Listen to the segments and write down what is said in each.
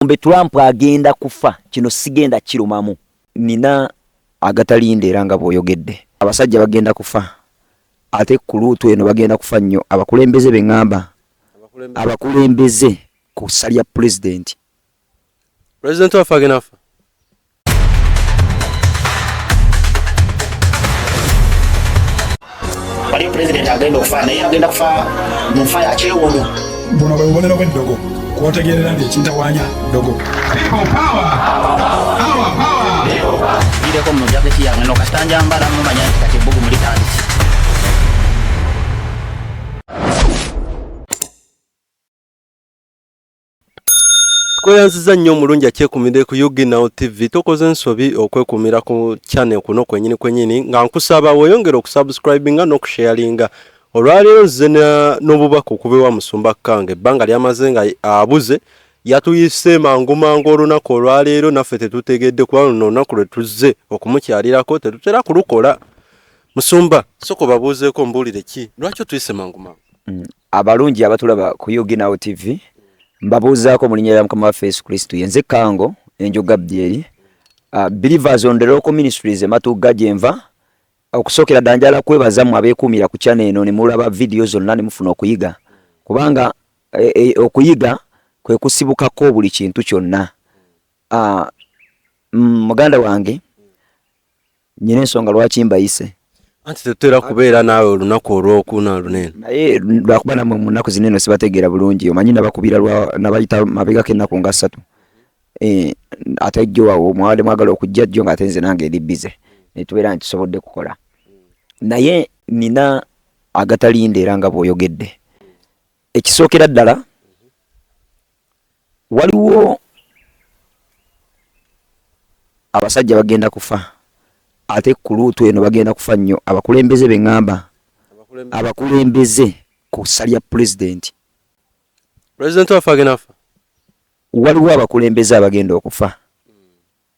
Mbe Trump agenda kufa kino sigenda kirumamu. Nina agatalinde era nga bwoyogedde. Abasajja bagenda kufa. Ate ku luutu eno bagenda kufa nnyo. Abakulembeze be ngamba. Abakulembeze ku salya president. President wa agenda kufa. Wali president agenda kufa naye agenda kufa mu fa ya kyewono. Bono bayobonera kwedogo. Kwotegerera ndi ekintawanya dogo. People power. Power power. Ile ko mu jaketi yange no kastanja mbala mu manya kati bugu muri tandisi. Tkoyanziza nnyo mulungi akyekumire ku Yugi Now TV tokoze ensobi okwekumira ku channel kuno kwenyini nga nkusaba weyongera okusubscribinga n'okusharinga. Olwaleero nze n'obubaka okubewa Musumba Kange ebbanga lyamaze nga abuze yatuyise mangu olunaku olwaleero naffe tetutegedde kuba luno olunaku lwe tuzze okumukyalirako tetutera kulukola. Musumba soko babuuzeeko mbuulire ki lwaki tuyise mangu? Abalungi abatulaba ku Yugi Now TV mbabuuzaako mu linnya lya Mukama waffe Yesu Kristo yenze Kango enjoga byeri Believers on the Local Ministries ematuga gyenva okusokera danjala kwebaza mu abeekumira ku channel eno ne mulaba video zonna ne mufuna okuyiga kubanga okuyiga kwe kusibukako buli kintu kyonna. Muganda wange nyine ensonga lwaki mbayise anti tetera kubeera naawe olunaku olwokuna lunene naye lwakuba namwe mu nnaku zinene sibategeera bulungi omanyi nabakubira nabayita mabega k'ennaku nga 3 ate jjo awo mwale mwagala okujja jjo nga atenze nange eri bize netubeera nkisobodde kukola naye nina agatalinde era nga bwoyogedde. Ekisookera ddala waliwo abasajja bagenda kufa ate ku luutu eno bagenda kufa nnyo. Abakulembeze be ngamba abakulembeze ku salya president. President wa agenda kufa. Waliwo abakulembeze abagenda okufa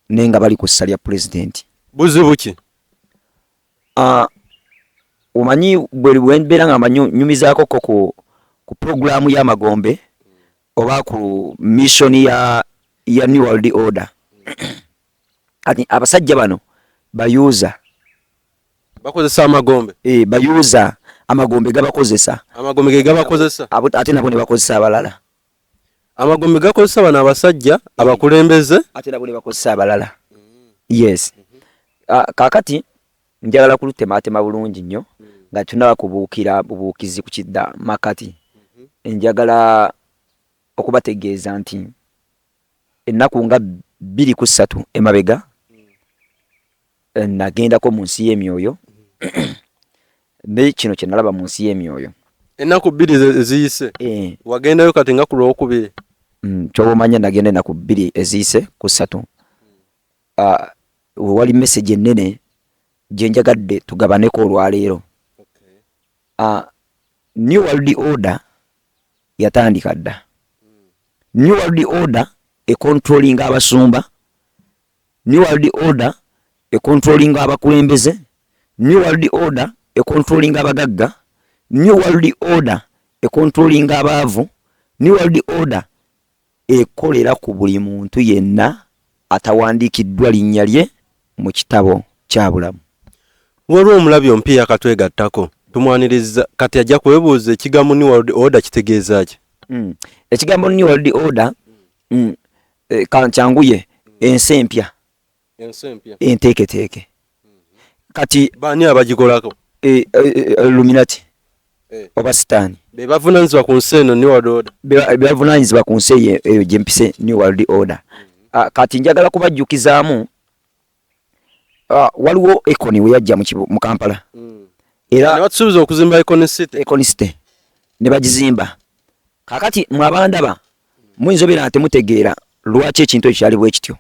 nenga bali ku salya president. Buzibu ki? Omanyi bwe mbeera nga nyumizaako ku programu y'amagombe oba ku mission ya New World Order. Kati abasajja bano bayuza bakozesa amagombe. Bayuza amagombe gabakozesa. Amagombe ge gabakozesa. Ate nabo ne bakozesa abalala. Amagombe gakozesa bana abasajja abakulembeze. Ate nabo ne bakozesa abalala. Yes. Kakati njagala kulutema bulungi nnyo nga tunaba kubuukira bubuukizi ku kidda makati. Njagala okubategeeza nti ennaku nga 2-3 emabega nagendako mu nsi y'emyoyo ne kino kye nalaba mu nsi y'emyoyo. Ennaku 2 eziyise wagendayo kati nga ku Lwokubiri. Ky'omanya nagenda ennaku 2 eziyise ku 3. Wali message ennene gye njagadde tugabaneko olwaleero. New World Order yatandika dda. New World Order controlling abasumba. New World Order controlling abakulembeze. New World Order controlling abagagga. New World Order controlling abaavu. New World Order ekolera ku buli muntu yenna atawandiikiddwa linnya lye mu kitabo kya bulamu. Waliwo omulabi ompiya katwegattako tumwaniriza kati ajja kwebuuza ekigambo New World Order kitegeeza ki? Ekigambo New World Order kanchanguye ensi empya. Enteeketeeke. Kati bani abagikolako? Illuminati oba Sitaani. Be bavunaanyizibwa ku nsi eno New World Order. Be bavunaanyizibwa ku nsi eyo gye mpise New World Order. Kati njagala kubajjukizaamu waliwo Econ we yajja mu Kampala. Era ne batusuubiza okuzimba Econ City ne bagizimba. Kakati mwabandaba muyinza obeera temutegeera lwaki ekintu ekyo kyali bwe kityo.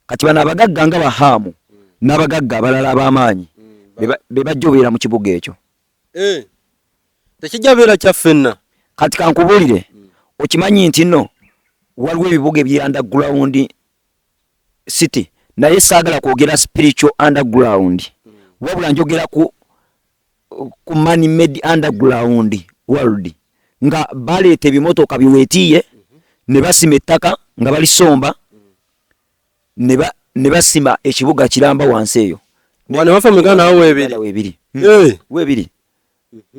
Kati bano abagagga nga Bahaamu n'abagagga abalala ab'amaanyi be bajja obeera mu kibuga ekyo. Tekijja beera kyaffenna. Kati kankubuulire okimanyi nti nno waliwo ebibuga ebya underground city naye saagala kwogera spiritual underground wabula njogera ku man made underground world nga baleeta ebimotoka biwetiye ne basima ettaka nga balisomba ne basima ekibuga kiramba wansi eyo wane wafa muganda awo webiri webiri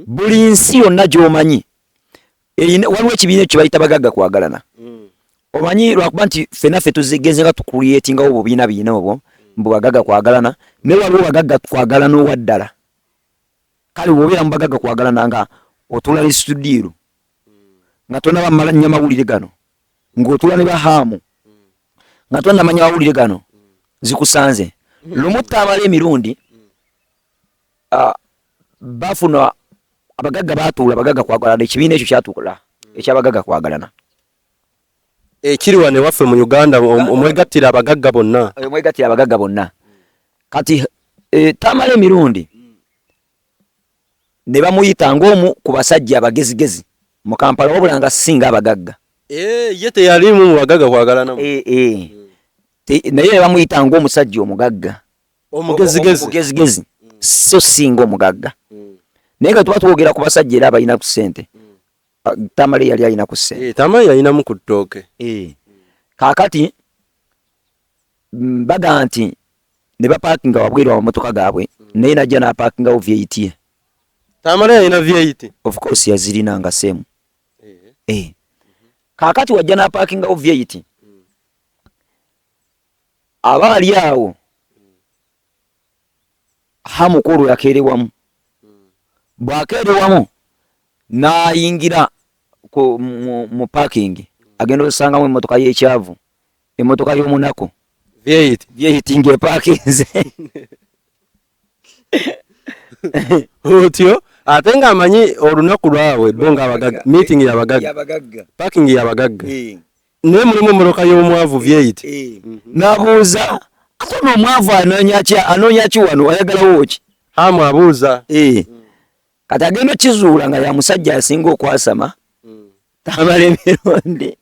buli nsi yonna gy'omanyi waliwo ekibiina ekyo bayita bagagga kwagalana omanyi lwakuba nti ffenaffe tuzigenze nga tukuliyetingawo obubiina biina obwo mbu bagagga kwagalana naye waliwo bagagga kwagalana owaddala kale bw'obeera mu bagagga kwagalana nga otula ne studiiro nga tonaba manya mawulire gano ng'otula ne bahaamu nga tonamanya mawulire gano zikusanze lumu tamala emirundi bafuna abagagga batuula abagagga kwagalana ekibiina ekyo kyatuula ekyabagagga kwagalana ekiri wane waffe mu Uganda omwegattira abagagga bonna kati tamala emirundi ne bamuyita ng'omu ku basajja abagezigezi mu Kampala wabula nga singa abagagga ye teyalimu mu bagagga kwagalanamu naye bamuyita ng'omusajja omugagga omugezigezi so singa omugagga naye nga tuba twogera ku basajja era abalina ku ssente tamale yali alina ku ssente tamale yalinamu ku ttooke kaakati baga nti ne bapaakinga wabweru amamotoka gaabwe naye najja n'apaakingawo V8 tamale yalina V8 of course yazirina nga semu kaakati wajja n'apaakingawo V8 abaali awo hamukulu yakeerewamu bw'akeerewamu n'ayingira mu parking agenda osangamu emmotoka y'ekyavu emmotoka y'omunaku V8 ng'epaakinze otyo ate ng'amanyi olunaku lwabwe bo ng'abagagga meeting y'abagagga parking y'abagagga naye mulimu emmotoka y'omwavu V8 n'abuuza ate n'omwavu anoonya ki wano ayagalawo ki hamu abuuza kati agenda kizuula nga ya musajja asinga okwasama tamala emirundi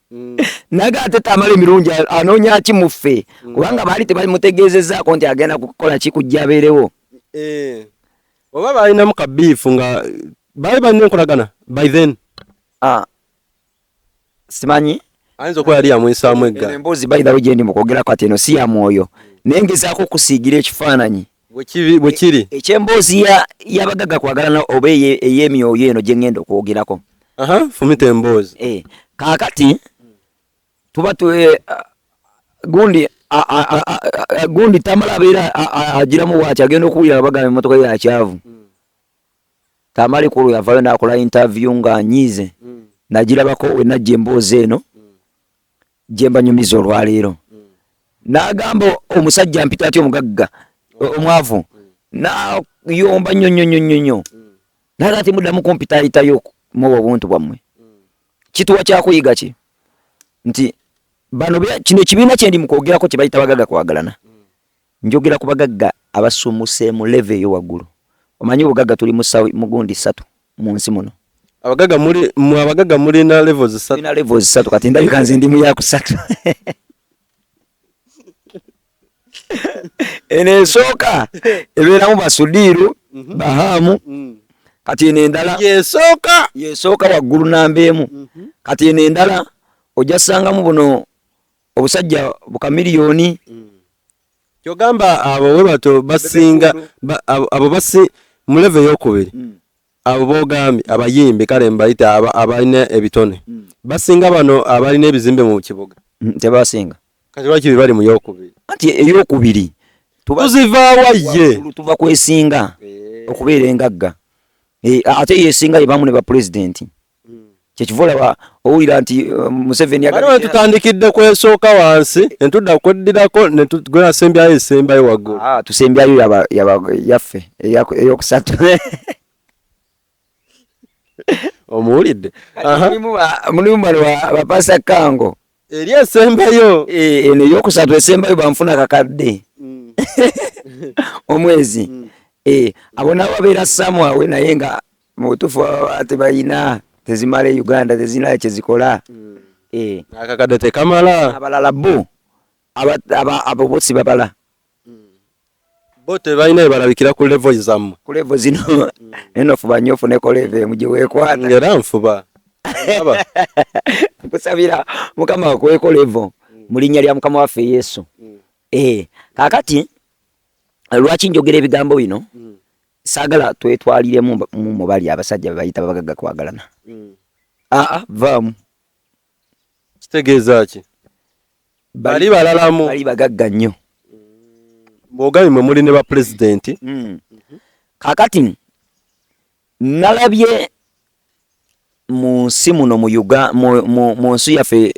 naga ate tamala emirundi anoonya ki muffe kubanga baali tebamutegeezezzaako nti agenda kukola ki kujja abeerewo oba balinamu kabiifu nga baali balina enkolagana by then simanyi ayinza okuba yali yamwisaamu egga emboozi bayirawo gye ndi mukwogerako ati eno si ya mwoyo naye ngezaako okusiigira ekifaananyi bwe kiri ekyemboozi y'abagagga kwagalana oba ey'emyoyo eno gye ŋŋenda okwogerako fumita emboozi kaakati tuba gundi tamala abeera agiramu bwati agenda okuwulira bagamba emmotoka ye yakyavu tamali kulu yavayo n'akola interview ng'anyiize nagirabako we najja emboozi eno gye mbanyumiza olwaleero n'agamba omusajja mpita ati omugagga omwavu n'ayomba nnyo naye ati muddamu kompita ayitayo mu obuntu bwammwe kituwa kyakuyiga ki nti bano kino ekibiina kyendi mukwogerako kye bayita bagagga kwagalana njogera ku bagagga abasumuse mu level eyo waggulu omanyi obugagga tuli mu gundi 3 mu nsi muno abagagga mulina levels 3 kati ndabika nze ndi mu ya ku 3 ene esooka ebeeramu basudiiru bahaamu kati eno endala yesooka waggulu nambeemu kati eno endala ojja sangamu buno obusajja bukamiliyoni kyogamba abo we bato basinga abo basi mu level ey'okubiri abo bogambye abayimbi kale mbayita abalina ebitone basinga bano abalina ebizimbe mu kibuga tebasinga kati lwaki bali mu y'okubiri anti ey'okubiri tuzivaawa ye tuva kwesinga okubeera engagga ate yesinga yebamu ne bapulezidenti kyekivola owulira nti Museveni aliwo tutandikidde kwesooka wansi netudda kweddirako netugenda sembyayo esembayo waggulu tusembyayo yaffe eyokusatu omuwulidde mulimu bano bapasa kango eri esembayo eno eyokusatu esembayo banfuna kakadde omwezi abo nabo babeera samwawe naye nga mu butuufu tebalina tezimala Uganda tezina kyezikola akakadde tekamala abalala bo abo bosi babala bo tebalina ebalabikira ku level zammwe ku level zino eno fuba nnyo ofune ko level mu gye weekwata era nfuba aba kusabira mukama wakweko levo mulinya lya mukama waffe Yesu. Kakati lwaki njogera ebigambo bino sagala twetwalire mu bali abasajja bayita babagaga kwagalana. Vamu kitegeeza ki bali balalamu bali bagagga nnyo bwogabye mwe muli ne ba president. Kakati nalabye mu nsi muno mu nsi yaffe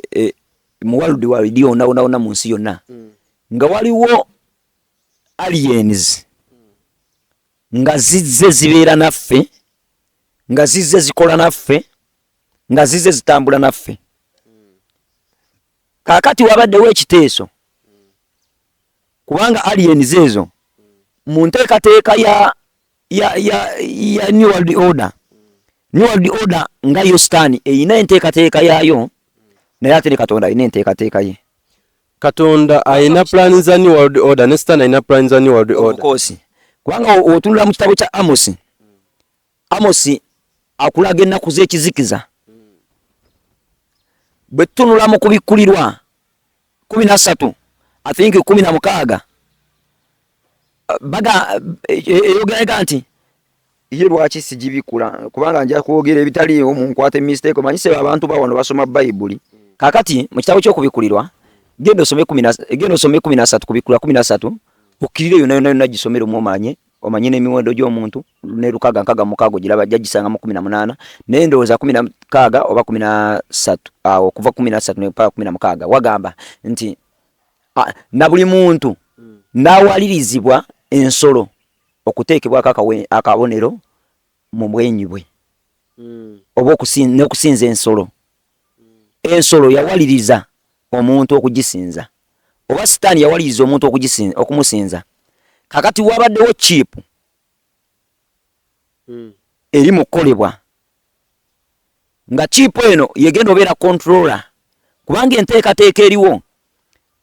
mu world yonna mu nsi yonna nga waliwo aliens nga zizze zibeera naffe, nga zizze zikola naffe, nga zizze zitambula naffe. Kakati wabaddewo ekiteeso kubanga aliens ezo mu nteekateeka ya New World Order. New World Order nga yo sitaani eyina enteekateeka yaayo naye ate ne Katonda ayina enteekateeka ye. Katonda ayina plan za New World Order ne sitaani ayina plan za New World Order. Of course. Kubanga otunula mu kitabo kya Amosi akulaga ennaku z'ekizikiza. Bwe tunula mu kubikkulirwa 13 I think 16 eyogera nti ye lwaki sijibikula kubanga nja kwogera ebitali mu nkwate mistake manyise abantu bawano basoma Bible. Kakati mu kitabo ky'okubikkulirwa gendo some 13 kubikula 13 okirire yonna gisomero omanye n'emiwendo gy'omuntu ne lukaga nkaga mukago giraba jajisanga mu 18 n'endowooza 16 oba 13 okuva 13 ne mpaka 16 wagamba nti na buli muntu n'awalirizibwa ensolo okuteekebwa akabonero mu bwenyi bwe oba n'okusinza ensolo yawaliriza omuntu okugisinza oba sitaani yawaliriza omuntu okumusinza. Kakati wabaddewo chip eri mukolebwa nga chip eno yegenda obeera controller kubanga enteekateeka eriwo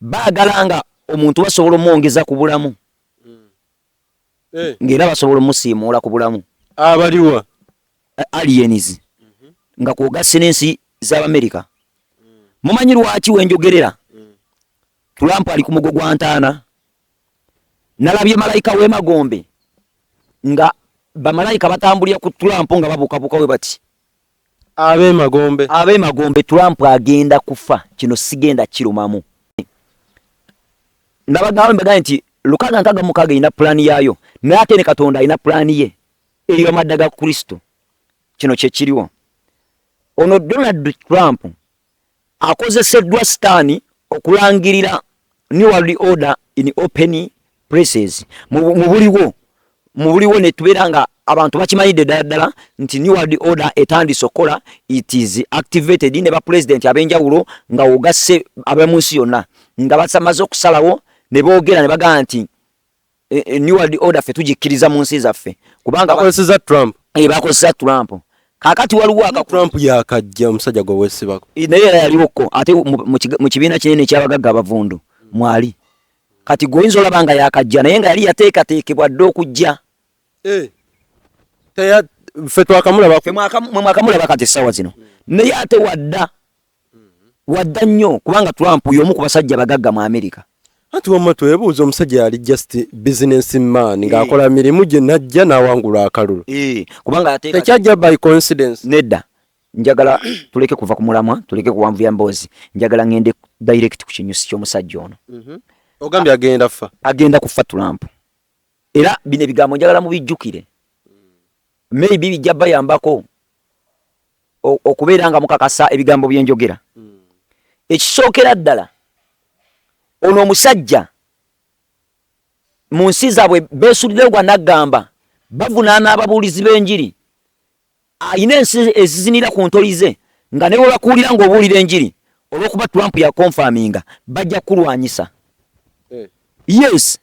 baagalanga omuntu basobola omwongeza ku bulamu ng'era basobola omusiimuula ku bulamu abaliwa aliens nga kwogase n'ensi z'Amerika. Mumanyi lwaki wenjogerera Trump ali ku mugo gwa ntaana. Nalabye malayika w'emagombe nga bamalayika batambulira ku Trump nga babukabuka we bati ab'emagombe Trump agenda kufa, kino sigenda kirumamu. Nabagamba nti lukaga nkaga mukaga ina plan yaayo naye ate ne Katonda ina plan ye eyo amaddaga Kristo. Kino kye kiriwo. Ono Donald Trump akozeseddwa sitaani okulangirira New World Order in open places. Mu buliwo ne tubeera nga abantu bakimanyidde ddala nti New World Order etandise okola, it is activated ne ba president ab'enjawulo nga ogasse ab'omunsi yonna nga basamaze okusalawo ne boogera ne bagamba nti New World Order ffe tugikkiriza mu nsi zaffe kubanga bakozesa Trump. Bakozesa Trump. Kakati waliwo Trump yakajja omusajja gwe weesibako naye yaliwoko ate mu kibiina kinene ekyabagagga abavundu mwali. Kati goyinza olaba nga yakajja naye nga yali yateekateekebwa dde okujja. Ffe twakamulaba mwakamulaba kati essaawa zino naye ate wadda nnyo kubanga Trump y'omu ku basajja bagagga mu Amerika. Ati wamma twebuuza omusajja yali just business man ng'akola mirimu gye najja n'awangula akalulu. Kubanga tekyajja by coincidence. Nedda njagala tuleke kuva ku mulamwa tuleke kuwanvuya mboozi njagala ngende direct ku kinyusi ky'omusajja ono. Ogambye agenda kufa Trump. Era bino ebigambo njagala mubijjukire. Maybe bijja bayambako okubeera nga mukakasa ebigambo byenjogera. Ekisookera ddala ono omusajja mu nsi zaabwe beesulire gwa naggamba bavunaana ababuulizi b'enjiri. Ayina ensi ezizinira ku ntolize nga ne bwe bakuwulira ng'obuulira enjiri olw'okuba Trump ya confirminga bajja kulwanyisa. Yes,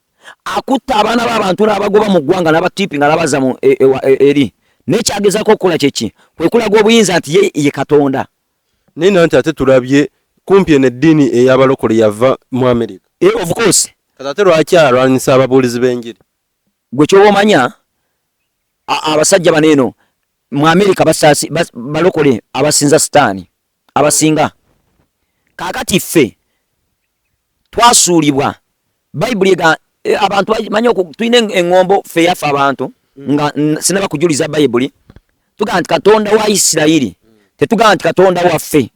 akutta abaana b'abantu n'abagoba mu ggwanga n'abatiipinga n'abaza mu eri. N'ekyagezaako okukola kyeki kwe kulaga obuyinza nti ye Katonda. Naye nanti ate tulabye kumpi n'eddiini ey'abalokole yava mu Amerika. Of course. Kati ate lwaki alwanyisa ababuulizi b'enjiri? Gwe ky'oba omanya abasajja bano eno mu America balokole abasinza sitaani abasinga kakati ffe twasuulibwa Bible ga abantu manyo tuyine engombo ffe yafa abantu nga sinaba kujuliza Bible tuga nti Katonda wa Isiraeli tetuga nti Katonda waffe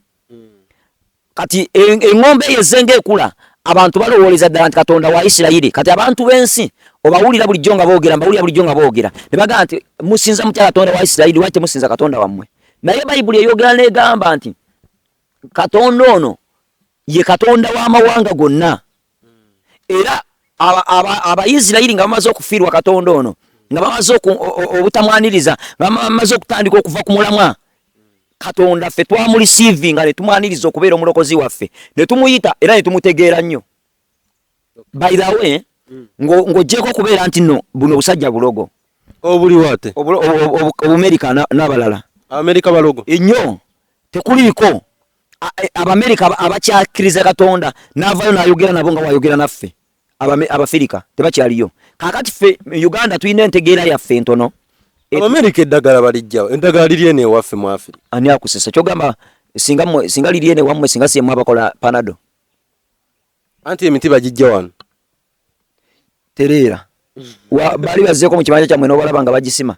kati engombe yezenga ekula abantu balowoleza ddala nti Katonda wa Isiraeli kati abantu b'ensi obawulira bulijjo nga boogera mbawulira bulijjo nga boogera ne baga nti musinza mutya Katonda wa Isiraeli wate musinza Katonda wammwe naye Bible eyogera n'egamba nti Katonda ono ye Katonda w'amawanga gonna era Abayisirayiri nga bamaze okufiirwa Katonda ono nga bamaze obutamwaniriza nga bamaze okutandika okuva ku mulamwa Katonda ffe twamulisiivi nga ne tumwaniriza okubeera omulokozi waffe ne tumuyita era ne tumutegeera nnyo by the way ng'oggyeko okubeera nti nno buno obusajja bulogo obuli wate Obumerika n'abalala Amerika balogo ennyo tekuliiko Abamerika abakyakkiriza Katonda n'avaayo n'ayogera nabo nga wayogera naffe Abafirika tebakyaliyo kakati ffe Uganda tuyina entegeera yaffe ntono Abamerika eddagala balijjawo eddagala liri ene ewaffe mu Afirika ani akusesa kyogamba singa liri ene wammwe singa siemu abakola Panado anti emiti bagijja wano tereera bali bazzeeko mu kibanja kyammwe n'obalaba nga bagisima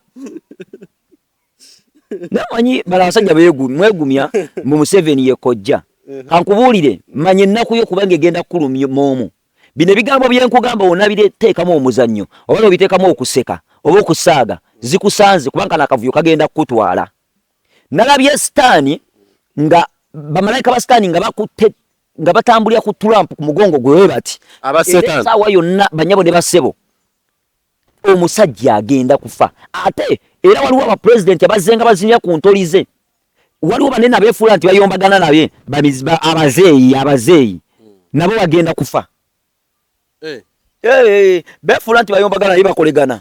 namanyi bala abasajja mwegumya mu Museveni yekojja kankubuulire manye ennaku yo kubanga egenda kukulumya moomu bino ebigambo byenkugamba wonna bireteekamu omuzannyo oba nobiteekamu okuseka oba okusaaga zikusanze kubanga nakavuyo kagenda kukutwala nalabye sitaani nga bamalayika ba sitaani nga bakutte nga batambulira ku Trump ku mugongo gwe bati abasetaani saawa yonna banyabo ne basebo omusajja agenda kufa ate era waliwo abapresidenti abazenga bazinya ku ntolize waliwo banene abeefuula nti bayombagana nabe abazeeyi nabo bagenda kufa beefuula nti bayombagana naye bakolegana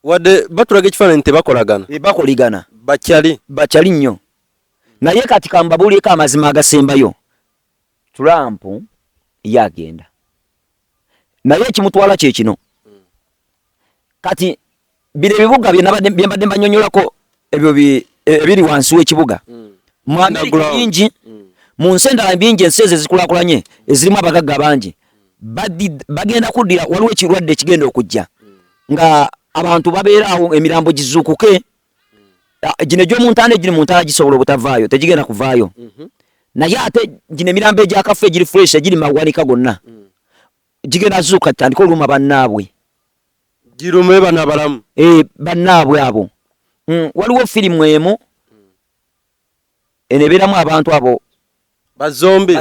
wadde batulaga ekifaananyi tebakolagana bakoligana bakyali nnyo naye kati kambabuulieko amazima agasembayo Trump ye agenda naye ekimutwala kye kino kati bino ebibuga byembadde mbanyonyolako ebyo ebiri wansi w'ekibuga mu Amerika bingi mu nsi endala bingi ensi ezo ezikulaakulanye ezirimu abagagga bangi bagenda kuddira waliwo ekirwadde ekigenda okujja nga abantu babeeraawo emirambo gizuukuke gino egy'omuntaana egiri mu ntaana gisobola obutavaayo tegigenda kuvaayo naye ate gino emirambo egyakafe egiri fresh egiri mawanika gonna gigenda zuuka tandika oluma bannaabwe girume bana balamu bannaabwe abo waliwo firimu emu enebeeramu abantu abo bazombi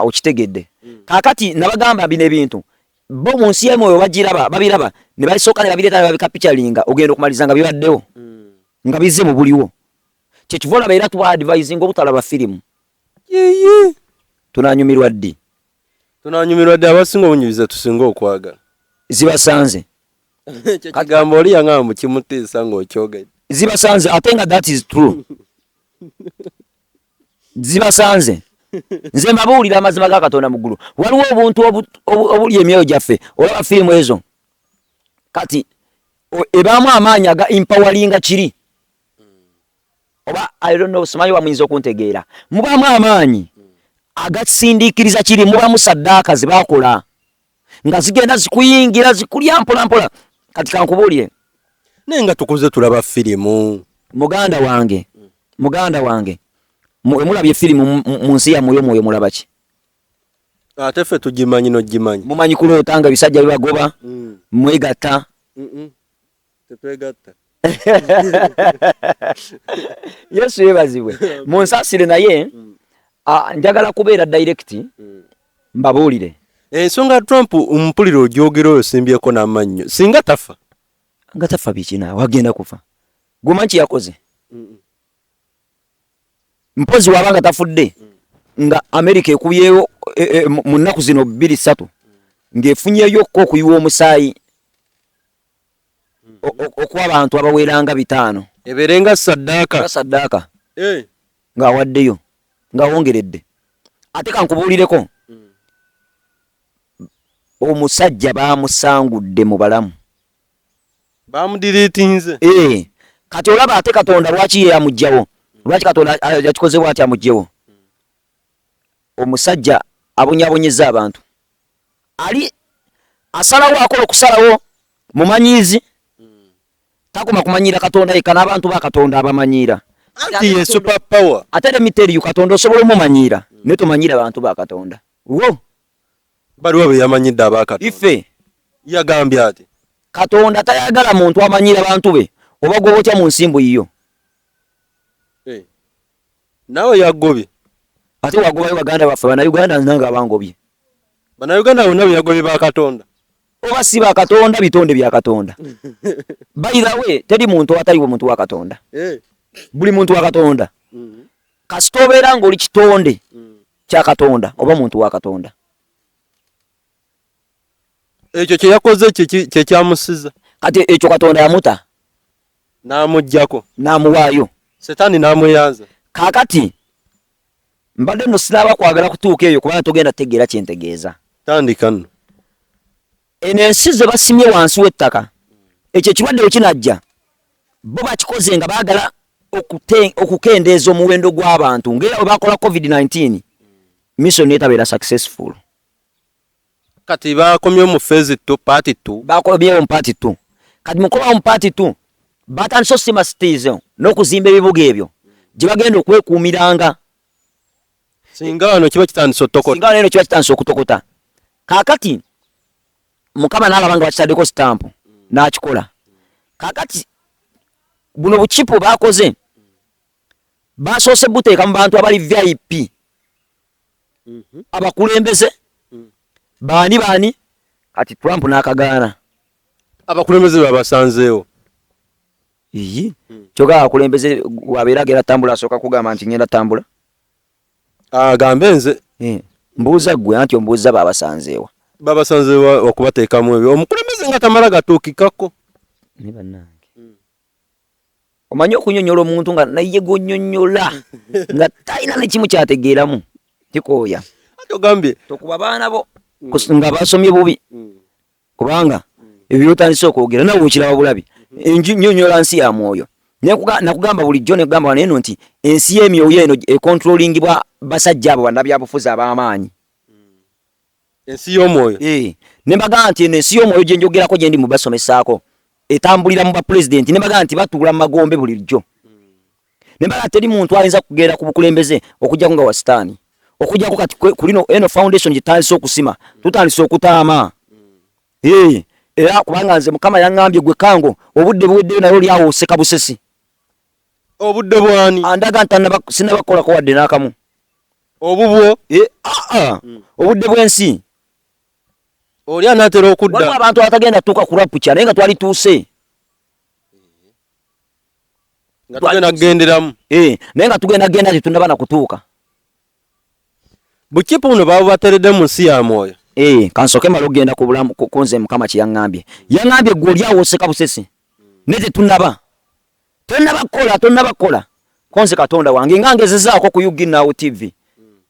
okitegedde kakati nabagamba bino ebintu bo mu nsi yemu oyo babiraba ne basooka ne babireeta ne babikapityalinga ogenda okumaliza nga bibaddewo nga bizze mu buliwo kyekiva olaba era tuba advisinga obutalaba firimu tunanyumirwa ddi abasinga obunyumiza tusinga okwagala zibasanze kigambo oli yangamba mukimutiisa ng'okyogedde zibasanze ate nga that is true zibasanze nze mbabuulira amazima ga Katonda mu ggulu waliwo obuntu obuli emyoyo gyaffe olaba firimu ezo kati ebaamu amaanyi aga empoweringa kiri oba I don't know simanyi wamuyinza okuntegeera mubaamu amaanyi agasindiikiriza kiri mubaamu saddaaka ze baakola nga zigenda zikuyingira zikulya mpola mpola kati kankubuulire naye nga tukuze tulaba firimu muganda wange mulabye firimu mu nsi yammwe omwoyo mulaba ki ate ffe tugimanyi nogimanyi mumanyi kuloota nga ebisajja bibagoba mwegatta tetwegatta Yesu yebazibwe munsasire naye njagala kubeera direct mbabuulire ensonga Trump mpulira ogyogera oyo simbyeko n'amannyo singa tafa nga tafa bikina wagenda kufa gumanyi yakoze mpozi wabanga tafudde nga Amerika ekubyeyo mu nnaku zino 2-3 ng'efunyeyo ko okuyiwa omusaayi okuwa abantu abaweranga 5 eberenga saddaaka ng'awaddeyo ng'awongeredde ate kankubuulireko omusajja baamusangudde mu balamu bamudiriitinze kati olaba ate Katonda lwaki ye amugjawo lwaki Katonda yakikoze bw'ati amugjewo omusajja abonyabonyeza abantu ali asalawo akola okusalawo mumanyiizi takoma kumanyira Katonda yekka n'abantu ba Katonda abamanyira anti ye super power ate let me tell you Katonda osobola omumanyira ne tomanyira abantu ba Katonda wo baliwo be yamanyidde aba Katonda ife yagambye ati Katonda tayagala muntu amanyira abantu be oba gobotya mu nsimbu yiyo nawe yagobye ate wagobayo baganda baffe Bannayuganda nanga abangobye Bannayuganda bonna byagobye ba Katonda oba si ba Katonda bitonde bya Katonda by the way teri muntu ataliwo muntu wa Katonda buli muntu wa Katonda kasita obeera ng'oli kitonde kya Katonda oba muntu wa Katonda ekyo kye yakoze kye kyamusiza kati ekyo Katonda yamuta n'amuggyako n'amuwaayo Setaani n'amweyanza kaakati mbadde nno sinaaba kwagala kutuuka eyo kubanga togenda tegeera kyentegeeza tandika nno eno ensi ze basimye wansi w'ettaka ekyo ekirwadde we kinajja bo bakikoze nga baagala okukendeeza omuwendo gw'abantu ng'era bwe bakola COVID-19 mission etabeera successful kati bakomyewo mu phase 2 part 2 bakomyewo mu part 2 kati mukobawo mu part 2 batandise osima sitiizo n'okuzimba ebibuga ebyo gye bagenda okwekuumiranga singa wano kiba kitandise otokota singa wano kiba kitandise okutokota kaakati Mukama n'alaba nga bakitaddeko sitampu n'akikola kaakati buno bukipu bakoze basoose buteeka mu bantu abali VIP abakulembeze baani kati Trump n'akagaana abakulembeze babasanzeewo kyoga abakulembeze wabeera agenda tambula asooka kugamba nti ngenda tambula agambe nze mbuuza ggwe anti ombuuza babasanzeewa babasanzeewa okubateekamu ebyo omukulembeze nga tamala gatuukikako ne bannange omanyi okunyonyola omuntu nga naye gonyonyola nga talina nekimu kyategeeramu tikooya ati ogambye tokuba baana bo nga basomye bubi kubanga ebyo byotandise okwogera nawe okiraba bulabi nyonyola nsi ya mwoyo nakugamba bulijjo nekugamba waneno nti ensi y'emyoyo eno ekontrolingibwa basajja abo bannabyabufuzi ab'amaanyi ensi y'omwoyo ne mbagamba nti eno ensi y'omwoyo gye njogerako gye ndi mu basomesaako etambulira mu bapulezidenti ne mbagamba nti batuula mu magombe bulijjo ne mbagamba teri muntu ayinza kugenda ku bukulembeze okujjako nga wasitaani okujjako kati kulino eno foundation gye tutandise okusima tutandise okutaama era kubanga nze Mukama yaŋŋambye gwe Kango obudde buweddeyo nayo lyawoseka busesi obudde bwani andaga nti sinnabakolako wadde n'akamu obubwo obudde bw'ensi oli anaatera okudda waliwo abantu abatagenda tuuka ku Rapture naye nga twalituuse nga tugenda kugenderamu naye nga tugenda genda tetunnaba na kutuuka bukipu buno baabo bateredde mu nsi ya mwoyo kansooke mala okugenda ku bulamu kunze Mukama kye yaŋŋambye gwe oli awoseka busesi ne tetunnaba tonnabakola konze Katonda wange nga ngezezaako ku UGNOW TV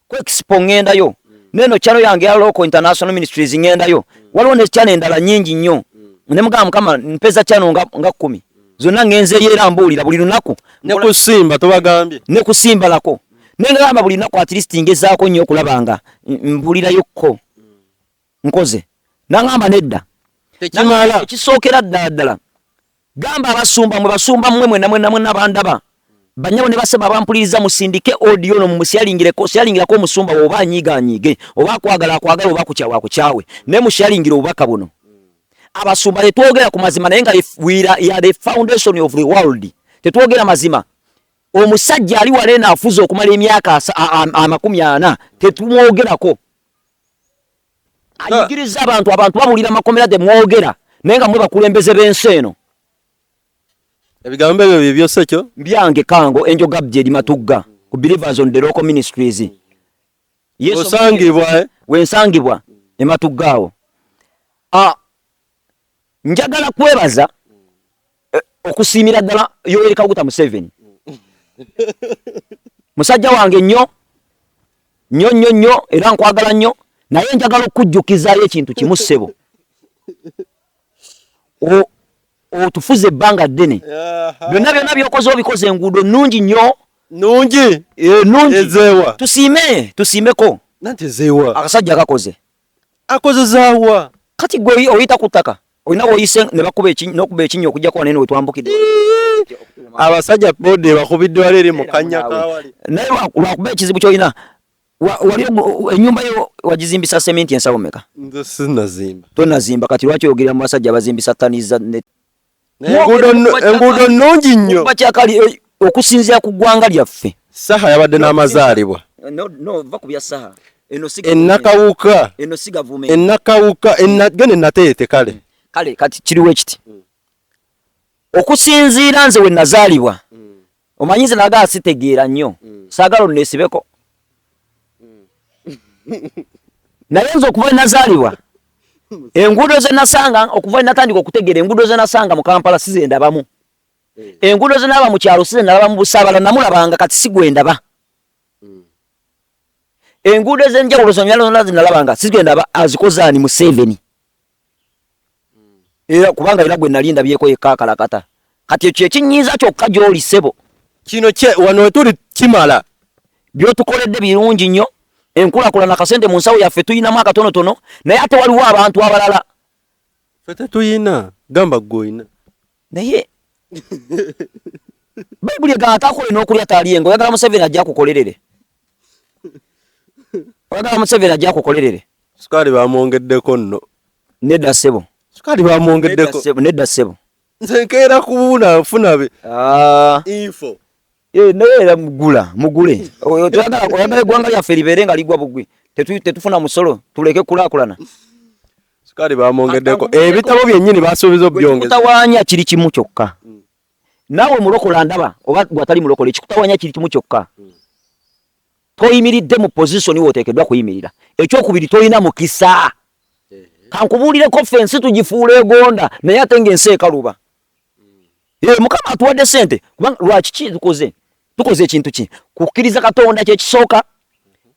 ku Expo ŋŋendayo neno channel yange ya Local International Ministries ŋŋendayo waliwo ne channel endala nnyingi nnyo ne mugamba Mukama mpeza channel nga 10 zonna ŋŋenzeeyo era mbuulira buli lunaku ne kusimba tobagambye ne kusimba lako nengamba buli lunaku at least ngezaako nnyo okulabanga mbuulirayokko nkoze nangamba nedda tekimala ekisookera ddala gamba abasumba mwe basumba mmwe mwenna bandaba banyabo ne basema abampuliriza musindike audio no musyalingireko omusumba oba anyiiganyiige oba akwagala oba akukyawe ne musyalingira obubaka buno abasumba tetwogera ku mazima naye nga we are the foundation of the world tetwogera mazima omusajja ali waleena afuze okumala emyaka 40 tetumwogerako ayigiriza abantu babulira makomera de mwogera naye nga mwe bakulembeze b'ensi eno ebigambo ebyo byose kyo byange Kango enjoga bjeri matugga ku Believers on the Local Ministries yesu osangibwa wensangibwa ematuggaawo njagala kwebaza okusiimira ddala Yoweri Kaguta Museveni musajja wange nnyo era nkwagala nnyo naye njagala okujjukizaayo ekintu kimu ssebo otufuze banga ddene byonna byokoze obikoze enguudo nnungi nnyo nungi ezeewa tusiimeko nanti ezeewa akasajja akakoze akozezaawa kati gwe oyita ku ttaka olina woyise ne bakuba ekinnya okujja kuba nene wetwambukidde abasajja bode bakubiddwa eri mu kannya kawali naye lwakuba ekizibu kyolina wali ennyumba yo wagizimbisa sementi ensawo meka nze sinazimba tonazimba kati lwaki oyogera mu basajja bazimbisa ttaniza enguudo nnungi nnyo bakyakali okusinziira ku ggwanga lyaffe saha yabadde n'amazaalibwa va ku bya saha ennakawuka gene nateete kale kati kiriwo ekiti okusinziira nze we nazaalibwa omanyi nze nagaa sitegeera nnyo saagala onneesibeko naye nze okuva nazaalibwa enguudo ze nasanga okuva natandika okutegeera enguudo ze nasanga mu Kampala size ndabamu enguudo ze naba mu kyalo size ndaba mu Busaabala namulabanga kati sigwe ndaba enguudo ze njawulo zonna zonna zinalabanga sigwe ndaba azikozaani mu 7 era kubanga era gwe nalinda byeko yekakalakata kati ekyo ekinyiiza kyokka gy'oli ssebo kino wano wetuli kimala byotukoledde birungi nnyo enkulaakulana kasente mu nsawo yaffe tuyinamu akatonotono naye ate waliwo abantu abalala ffe tetuyina gamba gweoyina naye bayibuli egamba atakole n'okulya taaliyenga oyagala Museveni ajja akukolerere oyagala Museveni ajja akukolerere sukaali bamwongeddeko nno nedda ssebo sukaali bamwongeddeko nedda ssebo nze nkeera kubuuna nfunabe info naye era mugule oyagala eggwanga lyaffe libeere nga ligwa bugwi tetufuna musolo tuleke kulaakulana sukaali bamwongeddeko ebitabo byennyini basuubiza obyongeza kutawaanya kiri kimu kyokka naawe mulokola ndaba oba gwatali mulokole ekikutawaanya kiri kimu kyokka toyimiridde mu pozisoni wooteekeddwa kuyimirira ekyokubiri toyina mukisa kankubuulireko ffe ensi tugifuula egonda naye ate ng'ensi ekaluba mukama atuwadde sente kubanga lwaki ki tukoze ekintu ki kukkiriza Katonda kyekisooka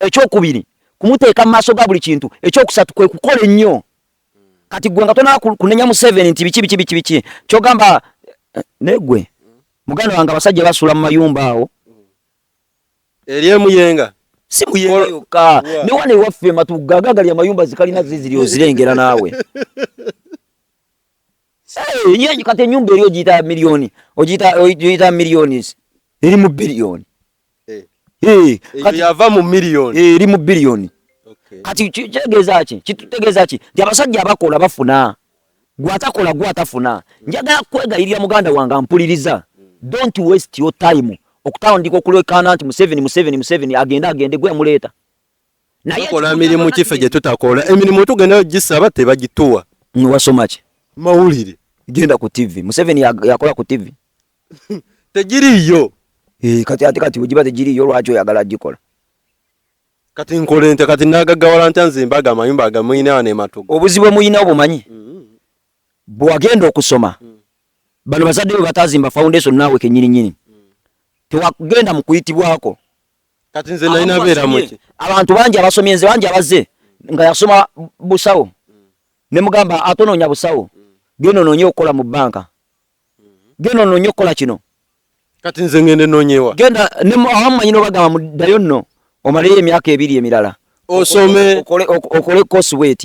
ekyokubiri kumuteeka mu maaso ga buli kintu ekyokusatu kwe kukola ennyo kati gwe nga tonaba kunenya mu 7 nti biki kyogamba negwe muganda wange abasajja basula mu mayumba awo eri emuyenga si muyenga yokka ne wane waffe matugaga gali amayumba zikalina ziziri ozirengera naawe nyenyi kati enyumba eri ogiyita milioni ogiyita milioni eri mu biliyoni yava mu miliyoni eri mu biliyoni kati kitegeeza ki kitutegeeza ki nti abasajja abakola bafuna gwatakola gwatafuna njagala kwegayirira muganda wange ampuliriza don't waste your time okutandika okulekana nti Museveni agende gwe amuleeta naye kola emirimu kiffe gye tutakola emirimu tugenda gisaba tebagituwa wasoma ki mawulire genda ku TV Museveni yakola ku TV tegiriyo kati wegiba tegiriyo lwaki oyagala agikola kati nkole nte kati nagagawala ntya nzimbaga amayumba agamuyina ne matugo obuzibu muyina obumanyi bwagenda okusoma bano bazadde be batazimba foundation naawe kenyininyini tewagenda mu kuyitibwako kati nze nalina beera muki abantu bangi abasomye nze bangi abaze nga yasoma busawo ne mugamba atonoonya busawo genda onoonye okukola mu banka genda onoonye okukola kino kati nze ngende noonyewa genda awamumanyi nobagamba muddayo nno omaleyo emyaka 2 emirala osome okole coursework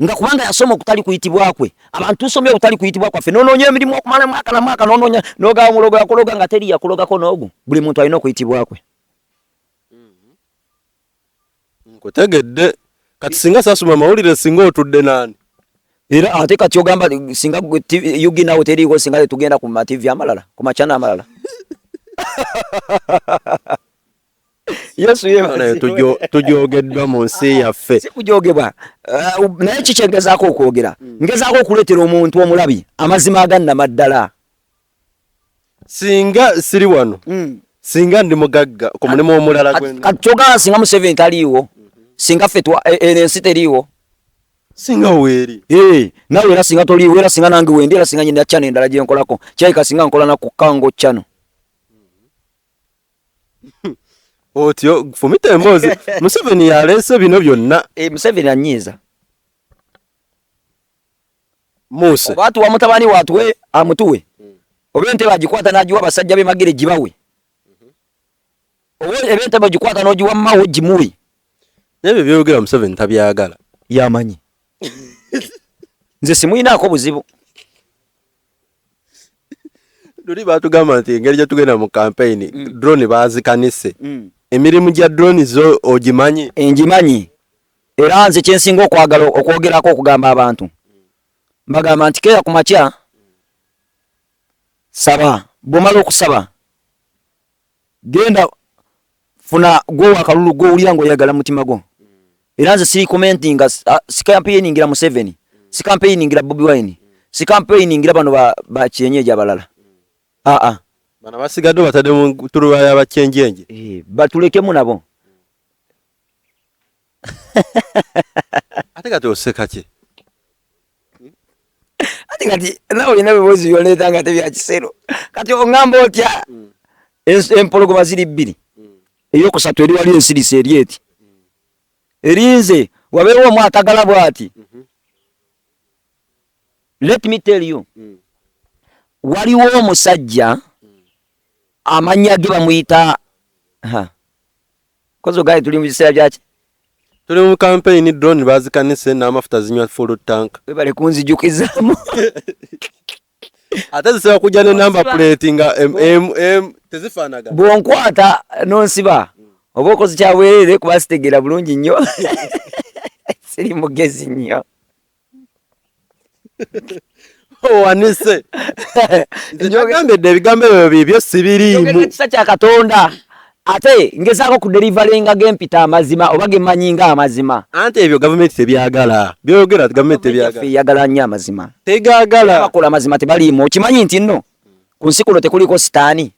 nga kubanga yasoma okutali kuyitibwa kwe abantu tusomye okutali kuyitibwa kwaffe noonoonya emirimu okumala mwaka na mwaka noonoonya n'ogaba mulogo yakologa nga teri yakologako n'ogu buli muntu alina okuyitibwa kwe nkutegedde kati singa sasoma mawulire singa otudde nani era ate kati ogamba singa yugi nawe teriiko singa tugenda ku mativi amalala ku machana amalala Yesu yebale tujogeddwa mu nsi yaffe sikujogebwa naye kikyengezaako okwogera ngezaako okuleetera omuntu omulabi amazima agannamaddala singa siri wano singa ndi mugagga ku mulimu omulala kati kyogamba singa Museveni taliiwo singa ffe ensi teriiwo singa weeri nawe era singa toliiwo era singa nange wendi era singa nyina channel endala gye nkolako kyayika singa nkola na ku Kango channel otyo fumita emboozi Museveni yaleese bino byonna Museveni anyiiza Muse watu wa mutabani watu we amutuwe obente bagikwata nagiwa basajja be magere gibawe ebente bagikwata nogiwa mawo gimuwe nebe byogera Museveni tabyagala yamanyi nze simuyinako buzibu Duli batugamba nti engeri gye tugenda mu campaign drone bazikanise emirimu gya drone zo ogimanyi engimanyi era nze kyensinga okwagala okwogerako okugamba abantu mbagamba nti keera ku makya saba bw'omala okusaba genda funa gwo akalulu gw'owulira ng'oyagala mutima gwo era nze siri commentinga si campaigningira Museveni si campaigningira Bobi Wine si campaigningira bano ba kyenyeji abalala bana basigadde batadde mu turuba y'abakyenjenje batulekemu nabo ate kati oseka ki ate kati nawe nawe bozi yoleta nga tebya kisero kati ongamba otya empologoma ziri bbiri eyokusatu eri wali ensirisa eri eti erinze wabeewo omwatagala bwati let me tell you waliwo omusajja amanya ge bamuyita kozo gayi tuli mu biseera byaki tuli mu campaign drone bazikanise n'amafuta zinywa full tank webale kunzijukizaamu ate zisaba kujja ne number plate nga tezifaanaga bwonkwata nonsiba oba okozi kyabwerere kuba sitegera bulungi nnyo siri mugezi nnyo wanise njogambedde ebigambo ebyo bibyo sibiriimu ekisa kya Katonda ate ngezaako kuderivalinga gempita amazima oba gemanyi nga amazima anti ebyo gavumenti tebyagala byogera gavumenti tebyagala yagala nnyo amazima tegagala bakola amazima tebaliimu okimanyi nti nno ku nsi kuno tekuliko sitaani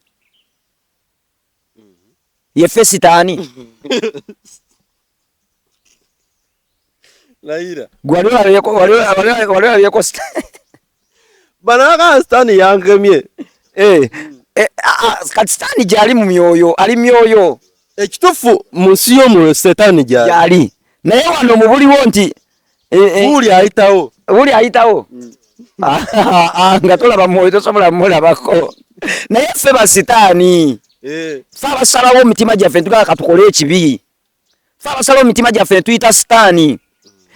yeffe sitaani Laira waliolabyeko sitaani banaka sitaani yangemye kati sitaani gyali mu myoyo ali myoyo ekitufu mu nsi y'omwoyo setaani gyali naye wano mu buliwo nti buli ayitawo nga tolaba mwoyo tosobola mulabako naye ffe basitaani ffe abasalawo emitima gyaffe netugala katukole ekibi ffe abasalawo emitima gyaffe netuyita sitaani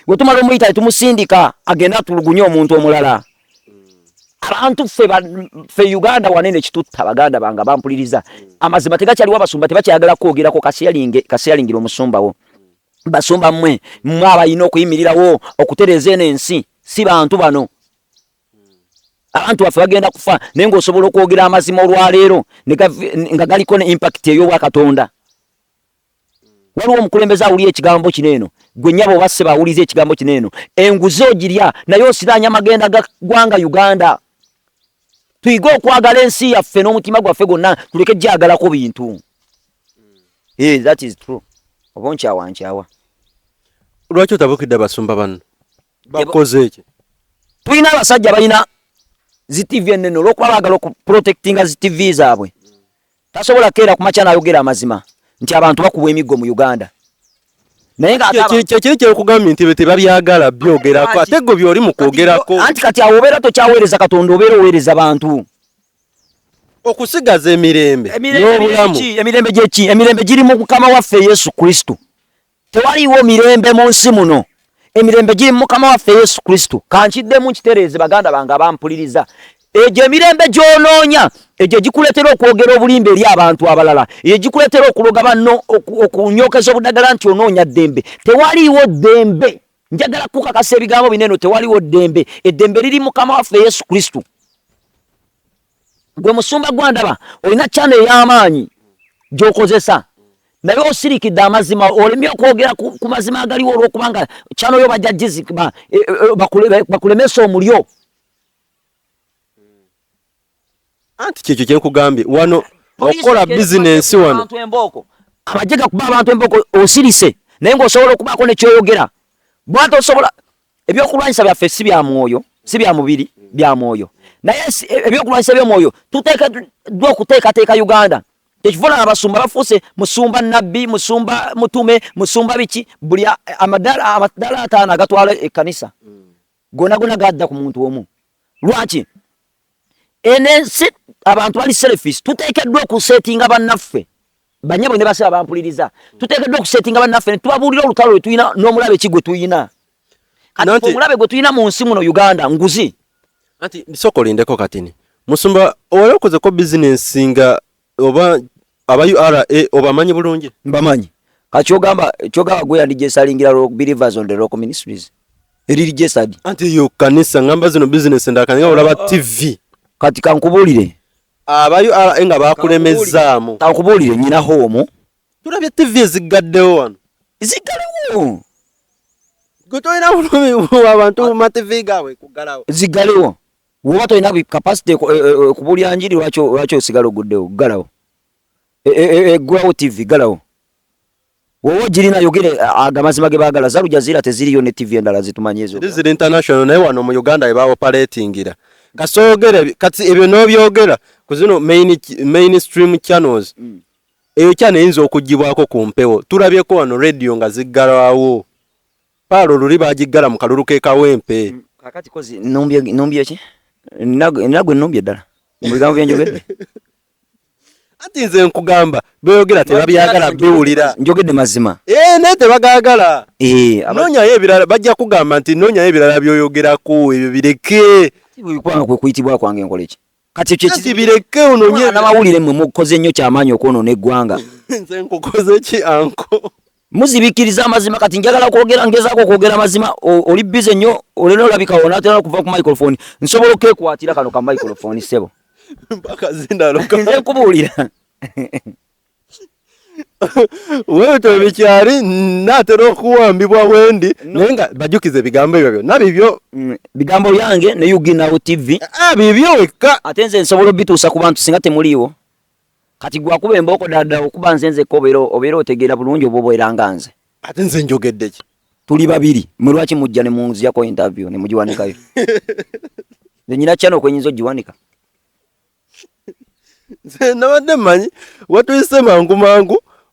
gwe tumala omuyita netumusindika agenda atulugunye omuntu omulala abantu ffe Uganda wanene kitutta baganda banga bampuliriza amazima tegakyaliwo abasumba tebakyayagala kwogerako kasiyalingira omusumbawo basumba mmwe abayina okuyimirirawo okutereeza eno ensi si bantu bano abantu baffe bagenda kufa naye ng'osobola okwogera amazima olwaleero nga galiko ne impact ey'obwakatonda waliwo omukulembeze awulira ekigambo kino eno gwe nnyabo oba sseba awuliza ekigambo kino eno enguzi ogirya naye osiraanya amagenda ga ggwanga Uganda tuyige okwagala ensi yaffe n'omutima gwaffe gwonna tuleke gyagalako bintu that is true oba nkyawa lwaki otabukidde abasumba bano bakoze eki tulina abasajja balina zi TV ennene olw'okuba baagala okuprotectinga zi TV zaabwe tasobola keera ku makya n'ayogera amazima nti abantu bakubwa emiggo mu Uganda naye kyekiri kyekugambye nti tebabyagala byogerako ate gwe byoli mu kwogerako anti kati awo obeera tokyaweereza Katonda obeera oweereza bantu okusigaza emirembe n'obulamu emirembe gyeki emirembe giri mu Mukama waffe Yesu Kristo tewaliwo mirembe mu nsi muno emirembe giri mu Mukama waffe Yesu Kristo kankiddemu nkitereeze baganda bange abampuliriza egyo emirembe gy'onoonya egyo gikuleetera okwogera obulimba eri abantu abalala egyo gikuleetera okuloga banno okunyokeza obudagala nti onoonya ddembe tewaliiwo ddembe njagala kukakasa ebigambo bineno tewaliwo ddembe eddembe liri Mukama waffe Yesu Kristo gwe musumba gwandaba olina kyano ey'amaanyi gy'okozesa naye osirikidde amazima olemye okwogera ku mazima agaliwo olw'okubanga kyano yo bajja gizikuba bakulemesa omulyo anti kyekyo kyenkugambye wano okukola bizinensi wano amagye gakuba abantu embooko osirise naye ng'osobola okubaako nekyoyogera bwate osobola ebyokulwanyisa byaffe si bya mwoyo si bya mubiri bya mwoyo naye ebyokulwanyisa by'omwoyo tuteekeddwa okuteekateeka Uganda tekivuna abasumba bafuuse musumba nabbi musumba mutume musumba biki buli amadala 5 agatwala ekkanisa gona gadda ku muntu omu lwaki enensi abantu bali selfish tuteekeddwa okusettinga bannaffe banyabo ne basaba bampuliriza tuteekeddwa okusettinga bannaffe ne tubabuulira olutalo lwe tuyina n'omulabe kigwe tuyina kati omulabe gwe tuyina mu nsi muno Uganda nguzi anti soko lindeko katini musumba olokozeko business nga oba aba URA obamanyi bulungi mbamanyi kachogamba gwe yandijesalingira believers on the local ministries eriri jesadi anti yo kanisa ngamba zino business ndakanga olaba TV kati kankubulire aba URA nga bakulemezaamu kankubulire nyina homo tulabye TV ezigaddewo wano zigalewo gotoina bulumi abantu ma TV gawe kugalawo zigalewo woba toina capacity kubulya njiri lwacho sigalo guddewo galawo gulawo TV galawo wowo jirina yogere agamazima ge bagala zalu jazira teziriyo ne TV endala zitumanyezo this is international naye wano mu Uganda eba operatingira kasogere kati ebyo nobyogera kuzino mainstream channels eyo channel inzo okugibwako ku mpewo tulabyeko wano radio nga ziggalawo palo luli bagigala mu kalulu ke kawempe kakati kozi nombye ki nagwe nombye dala mu bigambo byenjogedde ati nze nkugamba byogera tebabyagala biwulira njogedde mazima nete bagagala nonya ebirala bajja kugamba nti nonya ebirala byoyogerako ebyo bireke kwanga kwe kuyitibwa kwange nkoleki kati kye bireke ononye n'amawulire mmwe mukoze nnyo kyamaanyi okwonoona eggwanga nze nkukoze ki anko muzibikiriza amazima kati njagala kwogera ngezaako okwogera amazima oli bize nnyo olina olabika wonatera kuva ku microphone nsobola okwekwatira kano ka microphone sebo mpaka zindaloka nze nkubuulira wewe tobikyali natera okuwambibwa wendi naye nga bajukize ebigambo ebyo byonna bibyo bigambo byange ne Uginawo TV bibyo wekka ate nze nsobola obituusa ku bantu singa temuliiwo kati gwakuba embooko dada okuba nze nzekka obeera otegeera bulungi oba obweranga nze ate nze njogedde ki tuli babiri mwe lwaki mujja ne munziyako interview ne mugiwanikayo nze nyina channel okwenyinza ogiwanika nze nabadde mmanyi watuyise mangu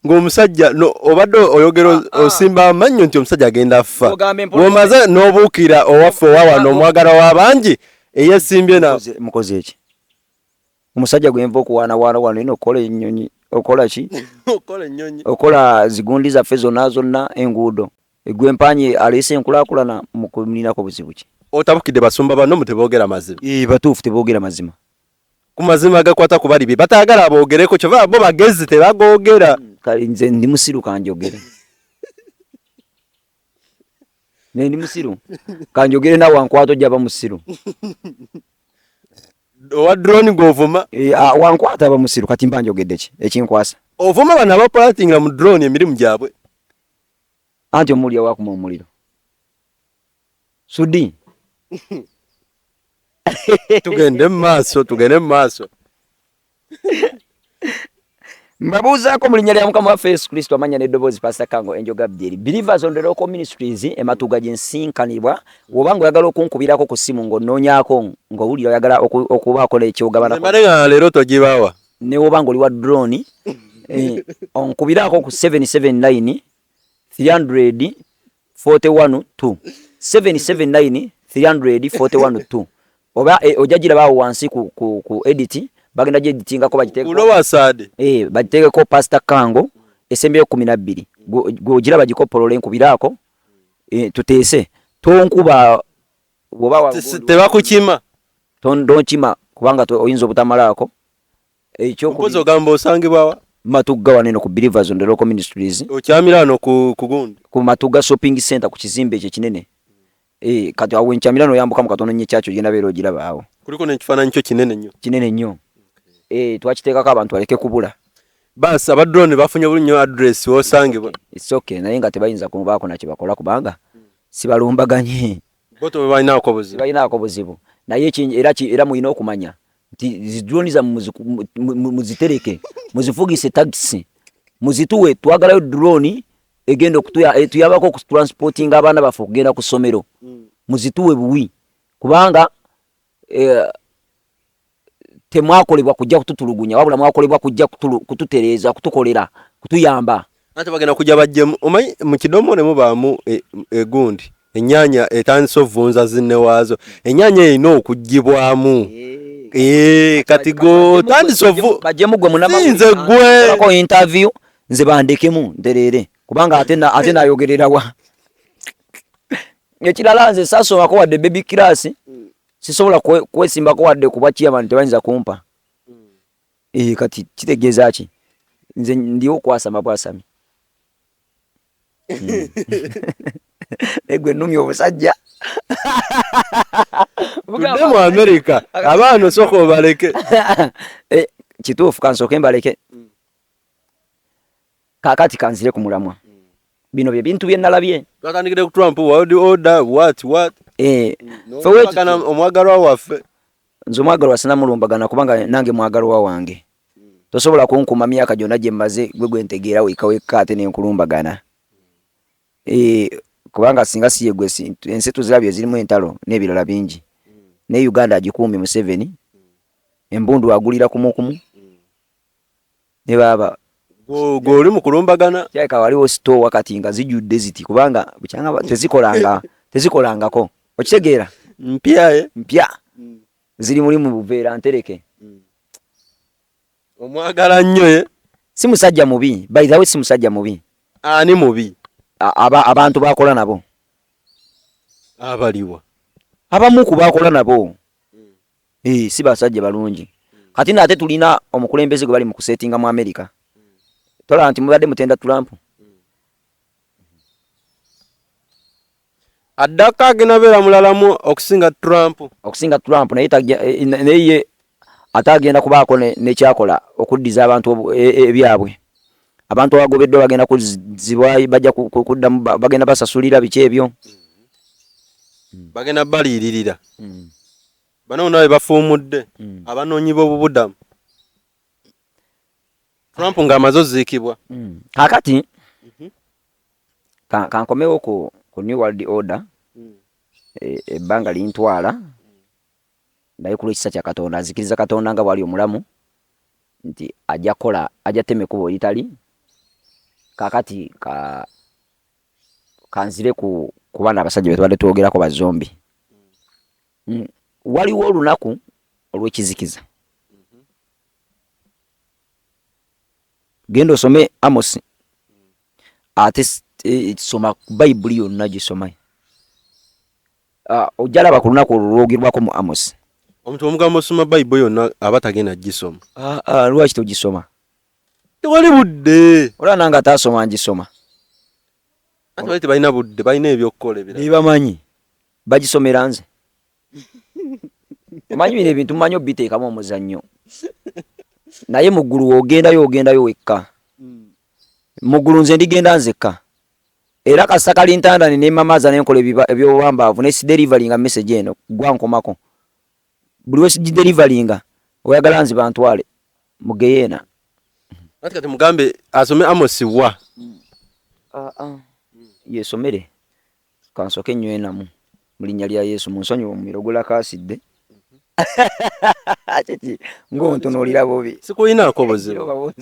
ng'omusajja obadde oyogera osimba amannyo nti omusajja agenda afa womaze n'obuukira owaffe owawano omwagala w'abangi eyesimbye na mukozi eki omusajja gwenva okuwaanawaana wano ino okukola ennyonyi okola ki okola ennyonyi okola zigundi zaffe zonna enguudo egwempanye aleese enkulaakulana mu kuninako buzibu ki otabukidde basumba banno mu teboogera mazima batuufu teboogera mazima ku mazima agakwata ku bali bye bataagala aboogereko kyova bo bagezi tebagoogera kale nze ndi musiru kanjogere ndi musiru kanjogere nawe wankwata ojja ba musiru owa drone govuma wankwata aba musiru kati mba njogedde ki ekinkwasa ovuma bano abapalatingira mu drone emirimu gyabwe anti omulya wakuma omuliro sudi tugende mu maaso mbabuuzaako mu linnya lya Mukama waffe Yesu Kristo amanya n'eddoboozi Pastor Kango Enjoga Byeri Believers on the Local Ministries ematuga gyensinkanibwa woba ng'oyagala okunkubirako ku ssimu ng'onoonyaako ng'owulira oyagala okubaako n'ekyogabanako male nga leero togibaawa ne woba ng'oli wa drone onkubirako ku 779 300 41 2 779 300 41 2 oba ojagira bawo wansi ku edit bagenda je editingako bagiteko ulo wasade bagiteko Pastor Kango esembe 12 gogira bagikopolole nkubirako tuteese tonkuba woba wa teba kukima tondo kima kubanga oyinza obutamalako ekyo kuzo gambo osangibwa matuga waneno ku Believers on the Local Ministries okyamirano ku gundi ku matuga shopping center ku kizimbe ekyo kinene kati awo enkyamirano yambuka mu katono nnyo kyakyo genda beero giraba awo kuliko n'ekifaananyi kyo kinene nnyo twakiteekako abantu baleke kubula basi abadrone bafunye bulunyo address wosangibwa it's okay naye nga tebayinza kumubaako nakye bakola kubanga sibalumbaganye boto balinaako buzibu naye era muyina okumanya nti zidroni za muzitereke muzifugise taxi muzituwe twagalayo drone egenda tuyabako ku transporting abaana baffe okugenda ku ssomero muzituwe buwi kubanga temwakolebwa kujja kututulugunya wabula mwakolebwa kujja kututereeza kutukolera kutuyamba ate bagenda kujja bajjemu omanyi mu kidomole mubaamu egundi ennyanya etandise ovunza zinne waazo ennyanya erina okugibwamu kati go tandise bajjemu gwe nze gwe ko interview nze bandekemu nterere kubanga ate nayogerera wa ekirala nze sasomako wadde baby class sisobola kwesimbako wadde kubwa chairman tebayinza kumpa kati kitegeeza ki nze ndiwo kwasama bwasami egwe nnumya obusajja tudde mu America abaana osooka obaleke kituufu kansooke mbaleke kakati kanzire ku mulamwa bino bye bintu bye nalabye twatandikire ku Trump world order what omwagalwa waffe nze omwagalwa sinamulumbagana kubanga nange mwagalwa wange tosobola kunkuma myaka gyonna gye mmaze gwe ntegeera weka ate nenkulumbagana kubanga singa siye gwe ensi tuzirabye zirimu entalo n'ebirala bingi ne Uganda agikuumye Museveni embundu agulira kumukumu ne baba goli mu kulumbagana kyaka waliwo store wakati nga zijjudde ziti kubanga bukyanga tezikolangako okitegeera mpya ziri mu buveera ntereke omwagala nnyo si musajja mubi by the way si musajja mubi ani mubi abantu bakola nabo abaliwa abamu ku bakola nabo si basajja balungi kati nate tulina omukulembeze gwe bali mu kusetinga mu America tola nti mubadde mutenda Trump addaka agenda beera mulalamu okusinga Trump naye atagenda kubaako nekyakola okuddiza abantu ebyabwe abantu abagobeddwa bagenda kuzibwa bajja kuddamu bagenda basasulira biki ebyo bagenda baliiririra bano nawe bafuumudde abanoonyi b'obubudamu Trump ng'amaze oziikibwa kakati kankomewo ku New World Order ebbanga lintwala naye ku lw'ekisa kya Katonda azikiriza Katonda nga bwali omulamu nti ajja teme kubo litali kakati kanzire ku bana abasajja betubadde twogerako bazombi waliwo olunaku olw'ekizikiza genda osome Amos ate soma Bayibuli yonna gisoma ojalaba ku lunaku olwogerwako mu Amos omuntu omugamba osoma Bayibuli yonna aba tagenda gisoma lwaki togisoma tewali budde olaba nange ataasoma ngisoma ate bali tebalina budde balina ebyokukola ebirala ebamanyi bagisomera nze omanyi bino ebintu mumanyi obiteekamu omuzannyo naye muggulu ogendayo wekka muggulu nze ndigenda nzekka era kasita kalintandani nemamaza nenkola ebyobwambaavu nesiderivalinga message eno gwankomako buli wesigiderivalinga oyagala nzi bantwale mugeyeena ati kati mugambe asome Amos wa yesomere kansoke nnywenamu mu linnya lya Yesu munsonyiwe mu mirogula kaasidde ng'ontunuulira bubi sikuyinaako buzibu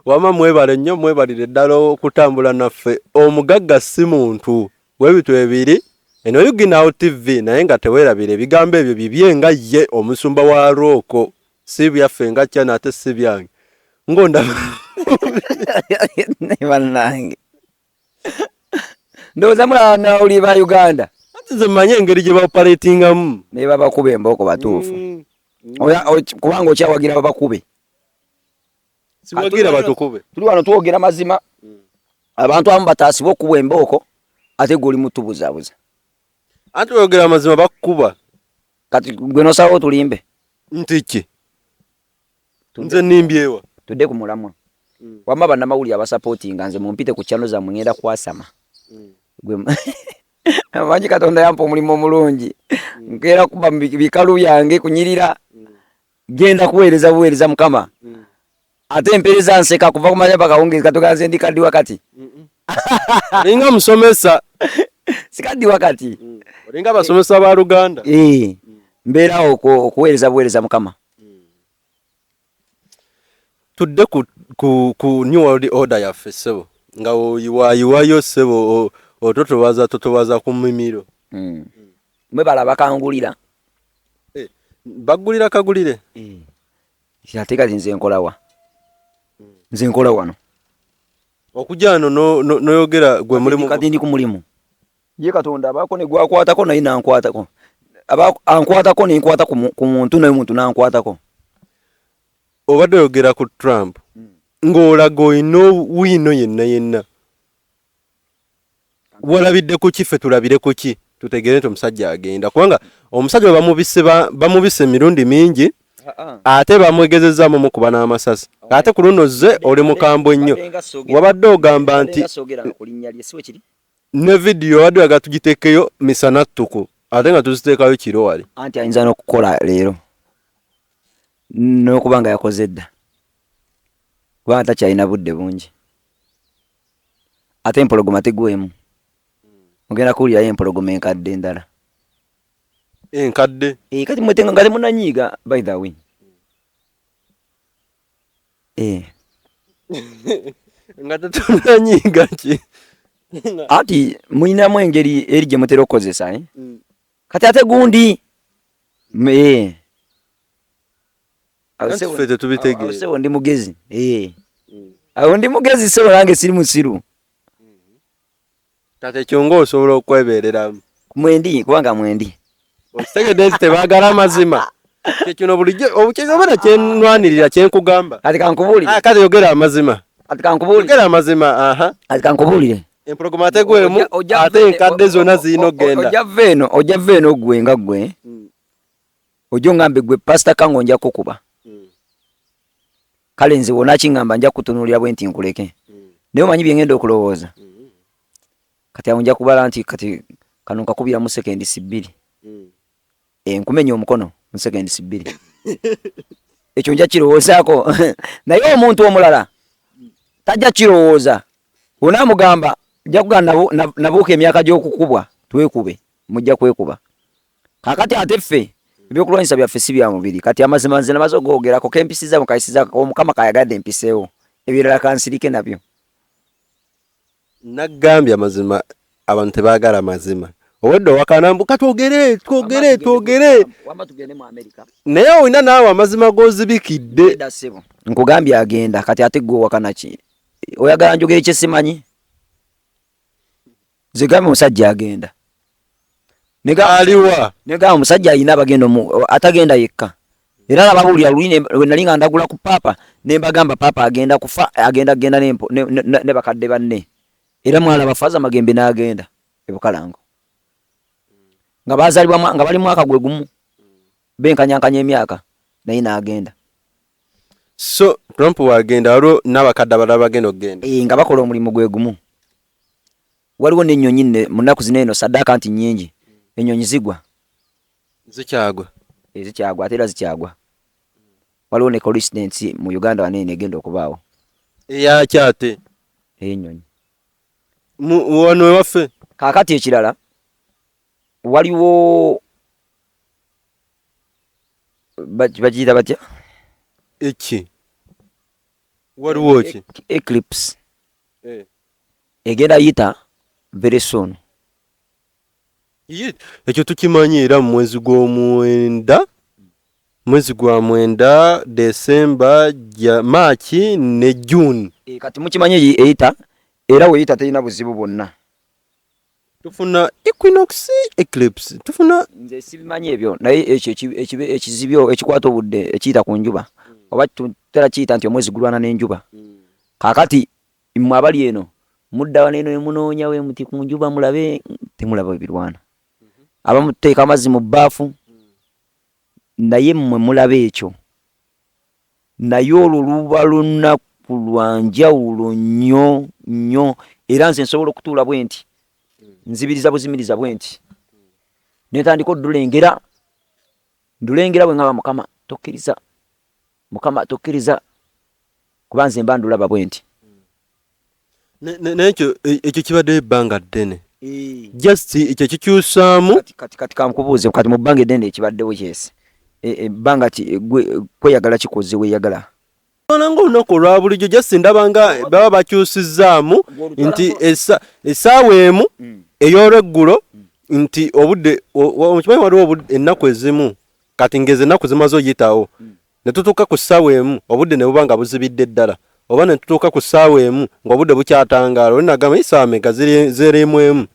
wama mwebale nnyo mwebalire ddala okutambula naffe omugagga si muntu w'ebintu ebiri eno Yuginawo TV naye nga teweerabira ebigambo ebyo bibye nga ye omusumba wa Rooko si byaffe nga kyana ate si byange ng'ondaba bannange ndowooza mulaba oli ba Uganda ati nze mmanyi engeri gye baoperatingamu naye babakuba embooko batuufu kubanga okyawagira babakube siwagira batukube tuli wano twogera mazima abantu abamu bataasibwa okubwa embooko ate gwe oli mutubuzaabuza anti oyogera amazima bakukuba kati gwe nosalawo tulimbe nti ki nze nimbyewa tudde ku mulamwa wamma bannamawulire abasapootinga nze mumpite ku channel zammwe ngenda kwasama amanyi Katonda yampa omulimu omulungi nkeera kuba bikalu byange kunyirira genda kuweereza Mukama ate empeereza nseka kuva kumanya pakawungezi katoka nze ndi kaddi wakati olinga musomesa sikaddi wakati olinga abasomesa ba Luganda mbeerawo okuweereza Mukama tudde ku New World Order yaffe ssebo nga oyiwayo ssebo Ototobaza ku mmimiro. Mwe balaba kangulira. Bagulira kagulire. Ate kati nze nkola wano. Okujja wano noyogera gwe mulimu. Kati ndi ku mulimu. Ye Katonda abaako ne gwakwatako naye nankwatako. Ankwatako ne nkwata ku muntu naye muntu nankwatako. Obadde oyogera ku Trump. Ng'olaga olina wiino yenna. Walabidde ku ki ffe tulabire ku ki? Tutegere nti omusajja agenda. Kubanga omusajja bamubise emirundi mingi. Ate bamwegezezaamu mukuba n'amasasi. Ate ku luno zze oli mukambwe nnyo. Wabadde ogamba nti ne vidiyo wadde yaga tugiteekeyo misana ttuku. Ate nga tuziteekayo kiro wali. Anti ayinza n'okukola leero. N'okuba nga yakoze dda. Kubanga takyalina budde bungi. Ate empologoma tegwemu. Ogenda kuwulirayo empologoma enkadde endala. Enkadde? Kati mwetenga nga temunanyiiga by the way. Nga tetunanyiiga ki? Ati mulinamu engeri eri gye mutera okukozesa. Kati ate gundi. Ffe tetubitegeera. Awo ndi mugezi. Awo ndi mugezi so nange siri musiru. Kati kyongo osobola okwebeereramu. Mwendi kubanga mwendi. Otegedde nti tebaagala mazima. Kino bulijjo obukizobera kyenwanirira kyenkugamba. Kati kankubuulire. Kati yogera amazima. Kati kankubuulire. Yogera amazima. Kati kankubuulire. Empologoma tegwemu ate enkadde zonna zirina okgenda. Ojja vveeno gwe nga gwe. Ojja ongambe gwe Pastor Kango nja kukuba. Kale nze wona kingamba nja kutunuulira bwe nti nkuleke. Naye omanyi bye ngenda okulowooza. Kati awo nja kubala nti kati kano nkakubira mu sekendi 2. Nkumenya omukono mu sekendi 2. Ekyo nja kirowoozaako. Naye omuntu omulala tajja kirowooza. Onaamugamba nja kugamba nabuuka emyaka gy'okukubwa twekube mujja kwekuba. Kakati ate ffe ebyokulwanyisa byaffe si bya mubiri. Kati amazima nze namaze ogoogerako kempisiza mukayisiza omukama kayagadde empiseewo. Ebirala kansirike nabyo. Nagambye amazima abantu tebaagala mazima. Owedde wakanambuka twogere. Wamba tugende mu America. Naye olina naawe amazima g'ozibikidde. Nkugambye agenda kati ate gwe wakana ki? Oyagala njogere kye simanyi? Zigambe musajja agenda. Aliwa. Nega omusajja ayina abagendo atagenda yekka. Era ababuulira luli we nali nga ndagula ku papa ne mbagamba papa agenda kufa agenda ne bakadde banne. Era mwala bafaza magembe n'agenda ebukalango. Nga bazalibwa nga bali mwaka gwe gumu. Benkanyankanya emyaka naye n'agenda. So Trump wagenda alo n'abakadde abalala bagenda okgenda. Nga bakola omulimu gwe gumu. Waliwo n'ennyonyi nne munaku zineeno saddaaka nti nnyingi. Ennyonyi zigwa. Zikyagwa. Zikyagwa ate era zikyagwa. Waliwo ne coincidence mu Uganda wanene egenda okubaawo. Eyakyate. Ennyonyi. Wano ewaffe. Kaakati ekirala waliwo bakiyita batya? Eki. Waliwo ki? Eclipse. Egenda yita very soon. Ekyo tukimanyi era mu mwezi gwa mwenda, December, March ne June. Kati mukimanyi eyita era weyita terina buzibu bwonna. Tufuna equinox, eclipse. Tufuna nze sibimanyi ebyo naye ekizibyo ekikwata obudde ekiyita ku njuba. Oba tutera kiyita nti omwezi gulwana n'enjuba. Kaakati mmwe abali eno mudda waneno emunoonya we muti ku njuba mulabe temulaba ebirwana. Abamu tuteeka amazzi mu bbaafu naye mmwe mulabe ekyo. Naye olwo luba lunaku lwa njawulo nnyo era nze nsobola okutuula bwe nti nzibiriza buzimiriza bwe nti netandika oddulengera bwe ngaba Mukama tokkiriza kuba nze mba ndulaba bwe nti. Ekyo kibadde ebbanga ddene. Just ekyo kikyusaamu. Kati kankubuuze kati mu bbanga eddene ekibaddewo kyesi. Ebbanga kweyagala kikoze weeyagala. Nanga olunaku olwa bulijjo just ndabanga baba bakyusizaamu nti essaawa emu ey'olweggulo nti obudde okimanyi waliwo obudde ennaku ezimu kati ngeze ennaku zimaze oyitawo ne tutuuka ku ssaawa emu obudde ne buba nga buzibidde ddala oba ne tutuuka ku ssaawa emu ng'obudde bukyatangaala oli nagamba essaawa meka zirimu emu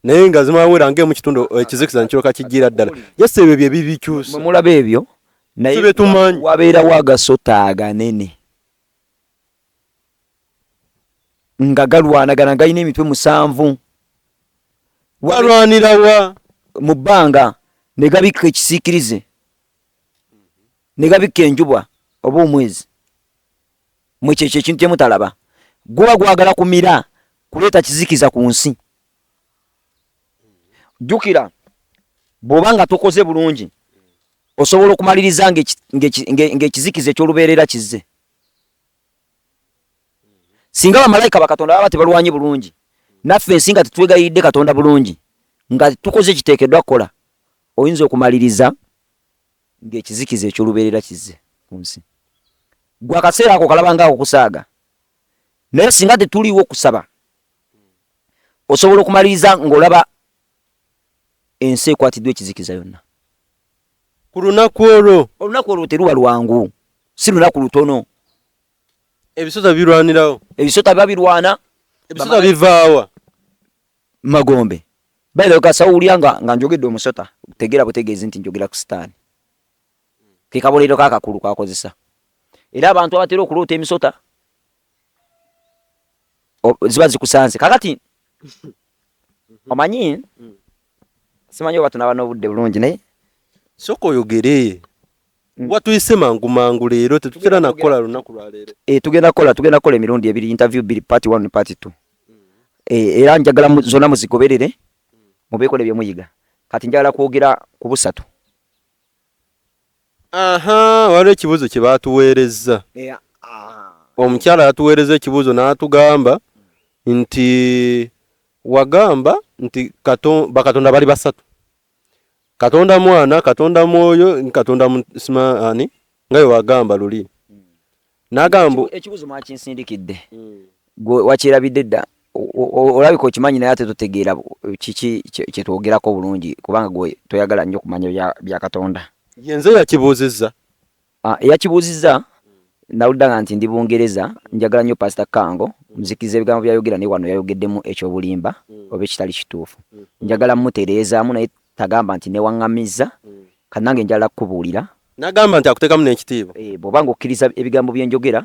naye nga zimawera ng'emu kitundu ekizikiza ne kiryoka kijjira ddala yes ebyo bye bibikyusa mulaba ebyo naye wabeerawo agasota aganene nga galwanagana galina emitwe 7 walwanirawa mu bbanga ne gabikka ekisiikirize ne gabikka enjuba oba omwezi mwekyekyo ekintu kye mutalaba guba gwagala kumira kuleeta kizikiza ku nsi jjukira bw'oba nga tokoze bulungi osobola okumaliriza ng'ekizikiza eky'olubeerera kizze singa bamalayika bakatonda baba tebalwanye bulungi naffe ensi nga tetwegayidde katonda bulungi nga tukoze ekiteekeddwa kukola oyinza okumaliriza ng'ekizikiza eky'olubeerera kizze ku nsi gwe akaseera ako kalaba ngaako kusaaga naye singa tetuliiwo okusaba osobola okumaliriza ng'olaba ensi ekwatiddwa ekizikiza yonna ku lunaku olwo olunaku olwo teruba lwangu si lunaku lutono ebisota birwanirawo ebisota biba birwana ebisota bivaawa magombe baira kasawulya nga njogedde omusota tegera butegeezi nti njogera ku sitaani ke kaboleero kakakulu kakozesa era abantu abatera okuloota emisota ziba zikusanze kakati omanyi simanyi oba tunaba n'obudde bulungi naye soko oyogere watuyise mangu leero tetugenda nakukola lunaku lwa leero tugenda kukola emirundi ebiri interview biri part 1 ne part 2 era njagala zonna muzigoberere mubeekole bye muyiga kati njagala kwogera ku busatu waliwo ekibuuzo kye baatuweerezza omukyala yatuweereza ekibuuzo n'atugamba nti wagamba nti bakatonda bali basatu katonda mwana katonda mwoyo katonda musimaani nga yo wagamba luli nagamba ekibuuzo mwakinsindikidde gwe wakyerabidde dda olabika okimanyi naye ate totegeera kiki kyetwogerako bulungi kubanga gwe toyagala nnyo okumanya bya katonda yenze yakibuuzizza eyakibuuzizza nawulidda nti ndi Bungereza njagala nnyo Pastor Kango muzikiriza ebigambo byayogera naye wano yayogeddemu ekyobulimba oba ekitali kituufu njagala mutereezaamu naye tagamba nti newaŋŋamizza kannange njagala kukubuulira nagamba nti akuteekamu n'ekitiibwa bw'oba nga okkiriza ebigambo bye njogera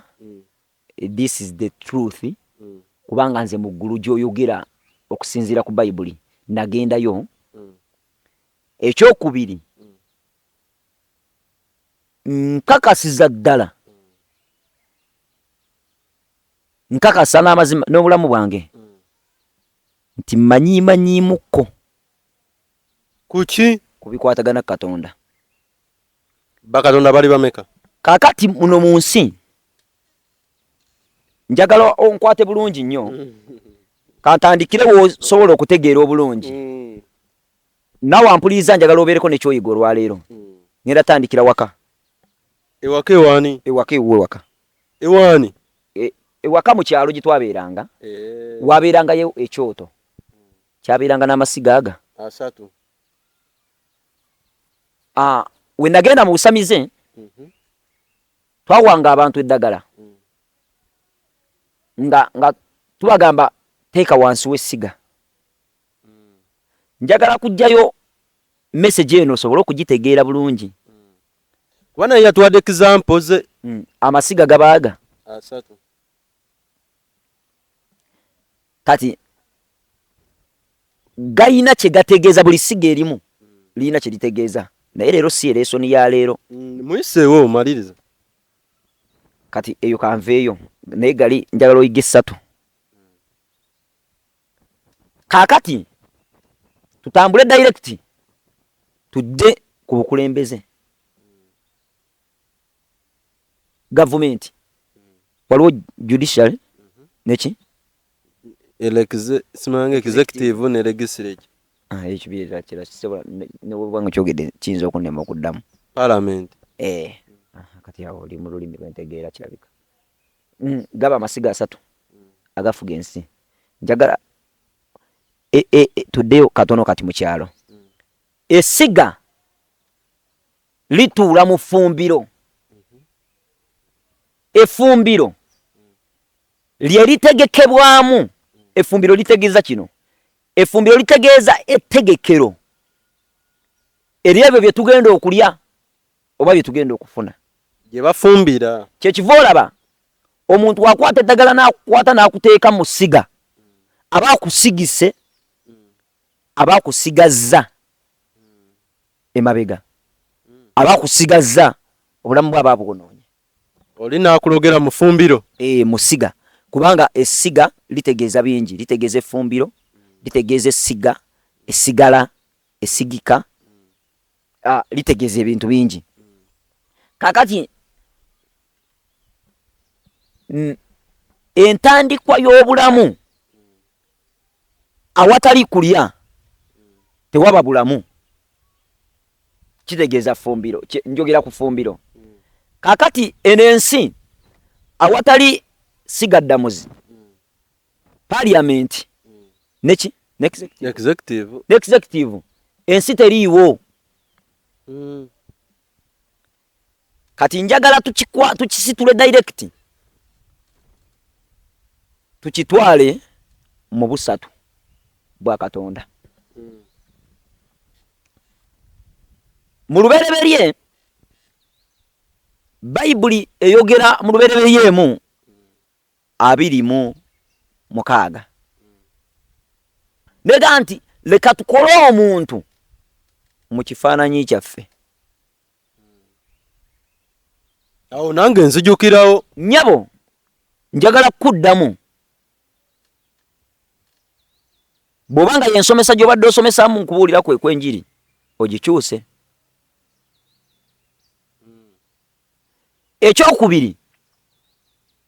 this is the truth kubanga nze mu ggulu gy'oyogera okusinziira ku bayibuli nagendayo ekyokubiri nkakasiza ddala nkakasa n'amazima n'obulamu bwange nti manyiimukko kuki kubikwatagana katonda bakatonda bali bameka kakati muno mu nsi njagala onkwate bulungi nnyo kantandikire wosobola okutegeera obulungi nawe ampuliriza njagala obeereko nekyoyiga olwaleero ngenda tandikira waka ewaka ewaani ewaka ewaka ewaani ewaka mu kyalo gye twabeeranga wabeerangayo ekyoto kyabeeranga n'amasiga aga asatu we nagenda mu busamize twawanga abantu eddagala nga tubagamba teeka wansi w'essiga njagala kujjayo message eno osobole okugitegeera bulungi kuba naye yatuwadde example ze amasiga gabaaga asatu kati gayina kye gategeeza buli siga erimu liyina kye litegeeza naye leero si ereesoni ya leero muyiseewo omaliriza kati eyo kanveeyo naye gali njagala oyiga 3 kaakati tutambule direct tudde ku bukulembeze government waliwo judiciary neki simanga executive ne legislature ekibira kira kisobola ne bwanga kyogedde kiyinza okunnema okuddamu parliament kati awo oli mu lulimi lwentegeera kirabika gaba amasiga 3 agafuga ensi njagala tuddeyo katono kati mu kyalo essiga lituula mu ffumbiro effumbiro lye litegekebwamu effumbiro litegeeza kino effumbiro litegeeza ettegekero eryebyo bye tugenda okulya oba bye tugenda okufuna gye bafumbira kyekiva olaba omuntu wakwata eddagala n'akwata n'akuteeka mu ssiga aba akusigise aba akusigazza emabega aba akusigazza obulamu bwaba bubonoonye oli n'akulogera mu ffumbiro mu ssiga kubanga essiga litegeeza bingi litegeeza effumbiro litegeeza essiga essigala essigika litegeeza ebintu bingi kakati entandikwa y'obulamu awatali kulya tewaba bulamu kitegeeza ffumbiro njogera ku ffumbiro kakati enensi awatali sigaddamuzi parliament neki executive ensi teriiwo kati njagala tukisitule direct tukitwale mu busatu bwa Katonda mu lubereberye Bayibuli eyogera mu lubereberyemu 26 nega nti leka tukole omuntu mu kifaananyi kyaffe awo nange nzijukirawo nyabo njagala kuddamu bw'obanga yensomesa gy'obadde osomesaamu nkubuulira kwenjiri ogikyuse ekyokubiri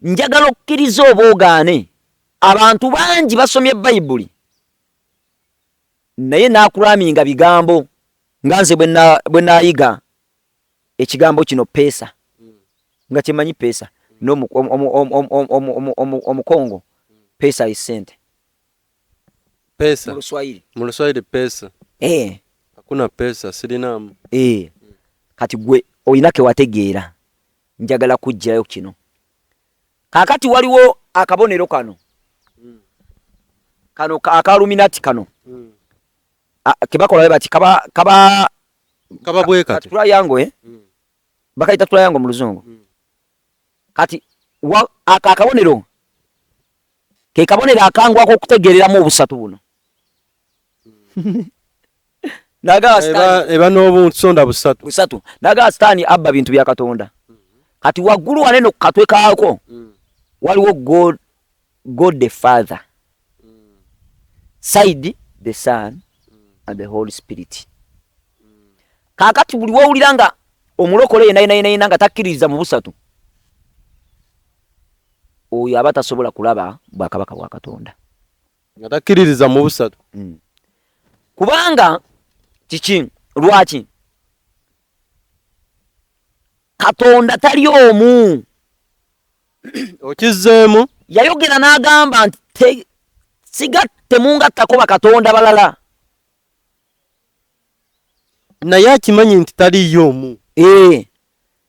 njagala okukkiriza oba ogaane abantu bangi basomye Bayibuli naye naakulaminga bigambo nga nze bwe naayiga ekigambo kino peesa nga kimanyi peesa omukongo peesa isente pesa mu Luswahili pesa hakuna pesa sirinamu kati gwe oyinake wategeera njagala kujjayo kino kakati waliwo akabonero kano akaluminati kano kebakola bati kaba bwekati tulayango bakaita tulayango mu luzungu kati akabonero ke kabonero akangwa ko kutegereramu obusatu buno eba n'obusonda busatu naga stani abba bintu bya Katonda kati waggulu waneno katwe kaako waliwo God the Father side the Son and the Holy Spirit kakati buli wawulira nga omulokole yenayina nga takkiriza mu busatu oyo aba tasobola kulaba bwakabaka bwa Katonda nga takkiririza mu busatu kubanga kiki lwaki Katonda tali omu okizzeemu yayogera n'agamba nti sigatte mungattako bakatonda balala naye akimanyi nti taliyo omu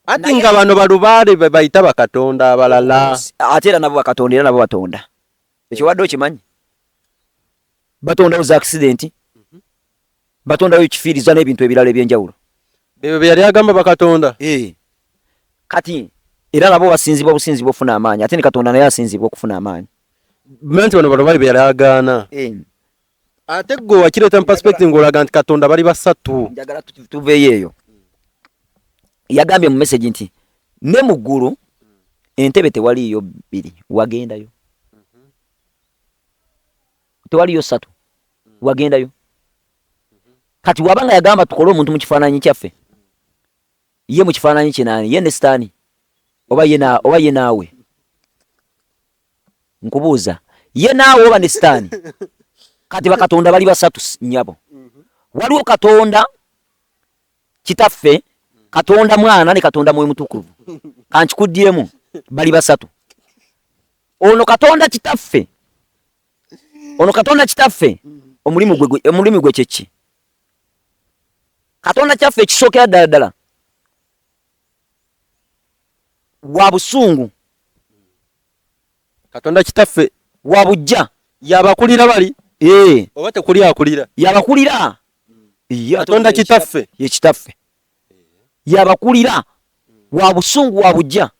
ate nga bano balubaale bayita bakatonda abalala ate era nabo bakatonda era nabo batonda ekyo wadde okimanyi batondawo za accident batondawo ekifiiriza n'ebintu ebirala ebyenjawulo ebyo bye yali agamba bakatonda kati era nabo basinzibwa businzibwa ofuna amaanyi ate ne Katonda naye asinzibwa okufuna amaanyi menti bano balubaale bye yali agaana ate gwe wakireeta mu perspective ng'olaga nti Katonda bali basatu njagala tuveeyo eyo yagambye mu message nti ne mu ggulu entebe tewaliyo 2 wagendayo tewaliyo 3 wagendayo kati wabanga yagamba tukole omuntu mu kifaananyi kyaffe ye mu kifaananyi kinani ye ne Sitaani oba ye naawe nkubuuza ye naawe oba ne Sitaani kati bakatonda bali basatu nyabo waliwo Katonda kitaffe Katonda mwana ne Katonda mwoyo mutukuvu kankikuddyemu bali basatu ono Katonda kitaffe omulimu gwe kyeki Katonda kyaffe ekisookera ddala wa busungu. Katonda kitaffe wa bujja yabakulira bali oba tekuli akulira yabakulira. Katonda kitaffe ye kitaffe yabakulira wa busungu wa bujja.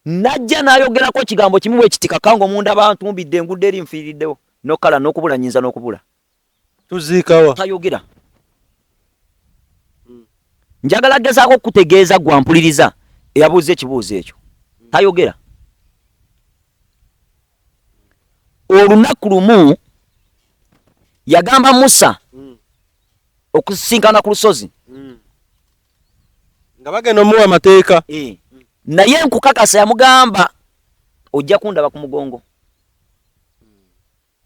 Najja nayogerako ekigambo kimu bwe kiti kakango munda abantu mbidde engudde eri nfiiriddewo nokala n'okubula nyinza n'okubula tuziikawa tayogera. Njagala gezaako okutegeeza gwampuliriza eyabuuza ekibuuzo ekyo tayogera. Olunaku lumu yagamba Musa okusisinkana ku lusozi nga bagenda omuwa amateeka naye nkukakasa yamugamba ojja kundaba ku mugongo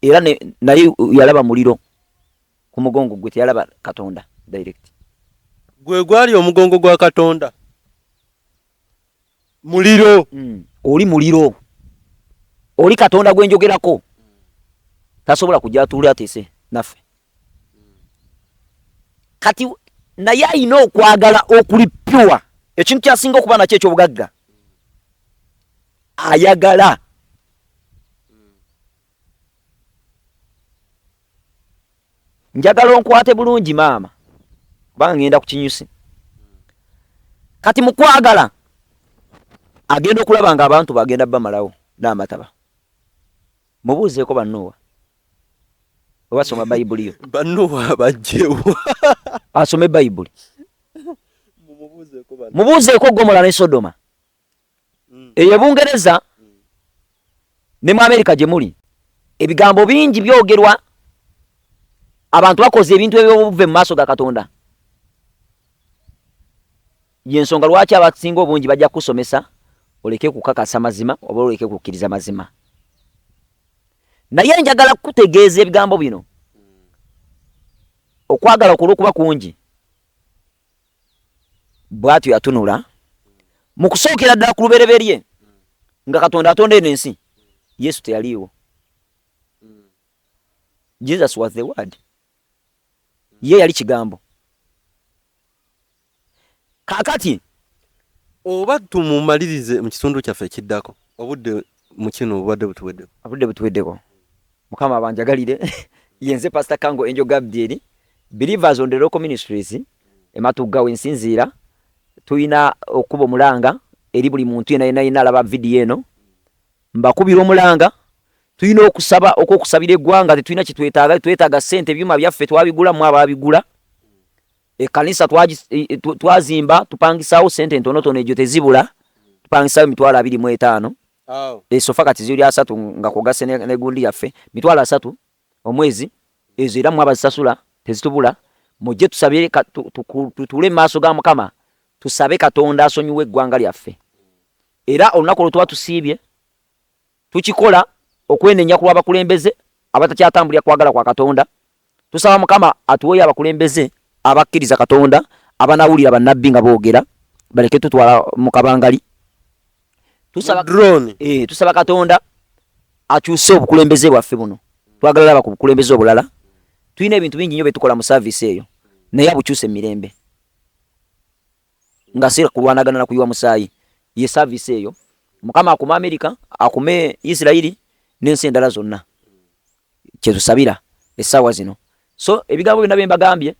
era naye yalaba muliro ku mugongo gwe teyalaba Katonda direct. Gwe gwali omugongo gwa Katonda muliro oli muliro oli Katonda gwe njogerako tasobola kujja atuule ateese naffe kati naye alina okwagala okulipyuwa ekintu kyasinga okuba nakyo ekyobugagga ayagala njagala onkwate bulungi maama kubanga ngenda ku kinyusi kati mukwagala agenda okulaba nga abantu bagenda bamalawo n'amataba. Mubuuzeeko bannuwa obasoma bayibuli yo bannuwa bajjewo asome bayibuli mubuuzeeko Gomora ne Sodoma eyo Bungereza ne mu Amerika gye muli ebigambo bingi byogerwa abantu bakoze ebintu ebyobuve mu maaso ga Katonda. Yensonga lwaki abasinga obungi bajja kusomesa oleke kukakasa mazima oba oleke kukkiriza mazima. Naye njagala kutegeeza ebigambo bino okwagala okulwokuba kungi bwatyo yatunula mu kusookera ddala ku lubereberye nga Katonda atonda eno ensi Yesu teyaliiwo. Jesus was the word. Ye yali kigambo. Kakati oba tumumalirize mu kitundu kyaffe ekiddako obudde mu kino obudde butuweddeko Mukama abanjagalire yenze Pastor Kango Angel Gabriel Believers on the Local Ministries Ematugga wensinziira tuyina okuba omulanga eri buli muntu yena alaba video eno mbakubira omulanga tuyina okusaba okusabira eggwanga tetuyina kitwetaaga ssente byuma byaffe twabigula mu ababigula ekanisa twazimba tupangisawo ssente ntonotono egyo tezibula tupangisawo 25,000 esofa kati ziri 3 nga kugase ne gundi yaffe 3 omwezi ezo era mu abazisasula tezitubula mujje tusabire tutule maaso ga Mukama tusabe Katonda asonyiwe eggwanga lyaffe era olunaku lwo tuba tusiibye tukikola okwenenya ku abakulembeze abatakyatambulira kwagala kwa Katonda tusaba Mukama atuwoye abakulembeze abakkiriza Katonda abanawulira bannabbi nga boogera baleke tutwala mu kabangali tusaba Katonda akyuse obukulembeze bwaffe buno twagala laba ku bukulembeze obulala tuyina ebintu bingi nnyo betukola mu service eyo naye abukyuse emirembe nga sira kulwanagana na kuyiwa musaayi ye service eyo Mukama akuma Amerika akume Israeli n'ensi endala zonna kyetusabira essaawa zino. So ebigambo byonna mbagambye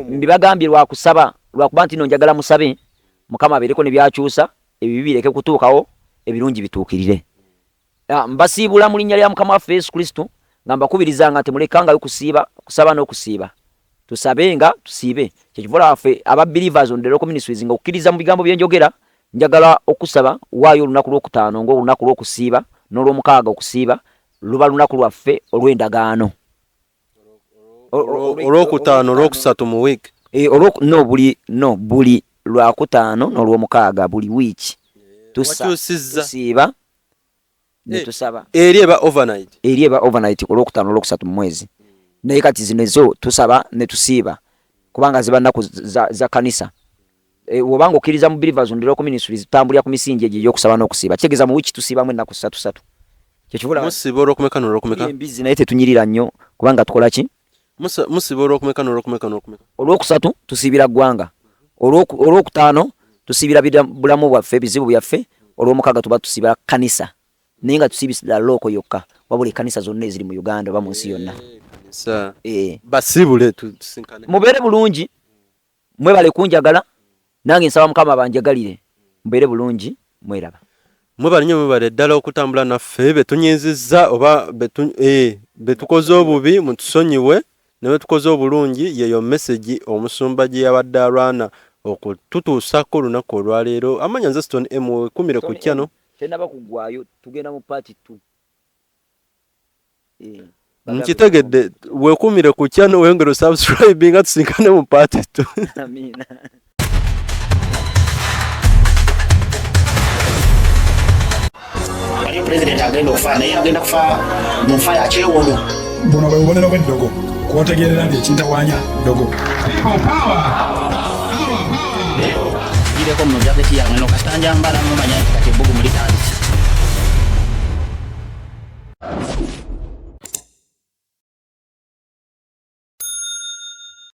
mbibagambye lwakusaba lwakuba nti njagala musabe Mukama abeereko ne byakyusa ebibi bireke kutuukawo ebirungi bituukirire. Mbasiibula mu linnya lya Mukama waffe Yesu Kristo nga mbakubirizanga nti mulekangayo kusaba n'okusiiba tusabe nga tusiibe kyekivola waffe aba Believers on the Local Ministries nga okukkiriza mu bigambo byenjogera njagala okusaba waayo olunaku lw'okutaano ng'olunaku lw'okusiiba n'olw'omukaaga okusiiba luba lunaku lwaffe olw'endagaano olw'okutaano olw'okusatu mu week buli lwakutaano n'olw'omukaaga buli wiiki tusiiba ne tusaba eri eba overnight olw'okutaano olw'okusatu mu mwezi naye kati zino ezo tusaba ne tusiiba kubanga ziba nnaku za kanisa obanga okkiriza mu Believers on the Local Ministries tambulira ku misingi egyo y'okusaba n'okusiiba kitegeeza mu wiki tusiibamu ennaku 3 kyekivula musiba olw'okumeka n'olw'okumeka embizi naye tetunyirira nnyo kubanga tukola ki musiba olw'okumeka n'olw'okumeka olwokusatu tusiibira ggwanga olwokutaano tusiibira bulamu bwaffe ebizibu byaffe olw'omukaaga tuba tusiibira kanisa naye nga tusiibisira looko yokka wabula ekkanisa zonna eziri mu Uganda oba mu nsi yonna basiibule tusinkane mubeere bulungi mwebale kunjagala nange nsaba Mukama banjagalire mubeere bulungi mweraba mwebale nnyo mwebale ddala okutambula naffe betunyinzizza oba betukoze obubi mutusonyiwe ne betukoze obulungi yeyo message omusumba gye yabadde alwana okututuusako olunaku olwaleero amanya nze Stone M wekumire ku kyano tenaba kugwayo tugenda mu party 2 nkitegedde wekumire ku kyano weyongere subscribe nga tusinkane mu party 2 amina Waliyo president agenda okufa naye agenda kufa mu nfa ya kyewondo. Buno bwe bubonero bw'eddogo kwotegerera nti ekintawanya ddogo. Ireko mu jaketi yange no kasitanja mbala mumanya kati ebbugu mulitandise.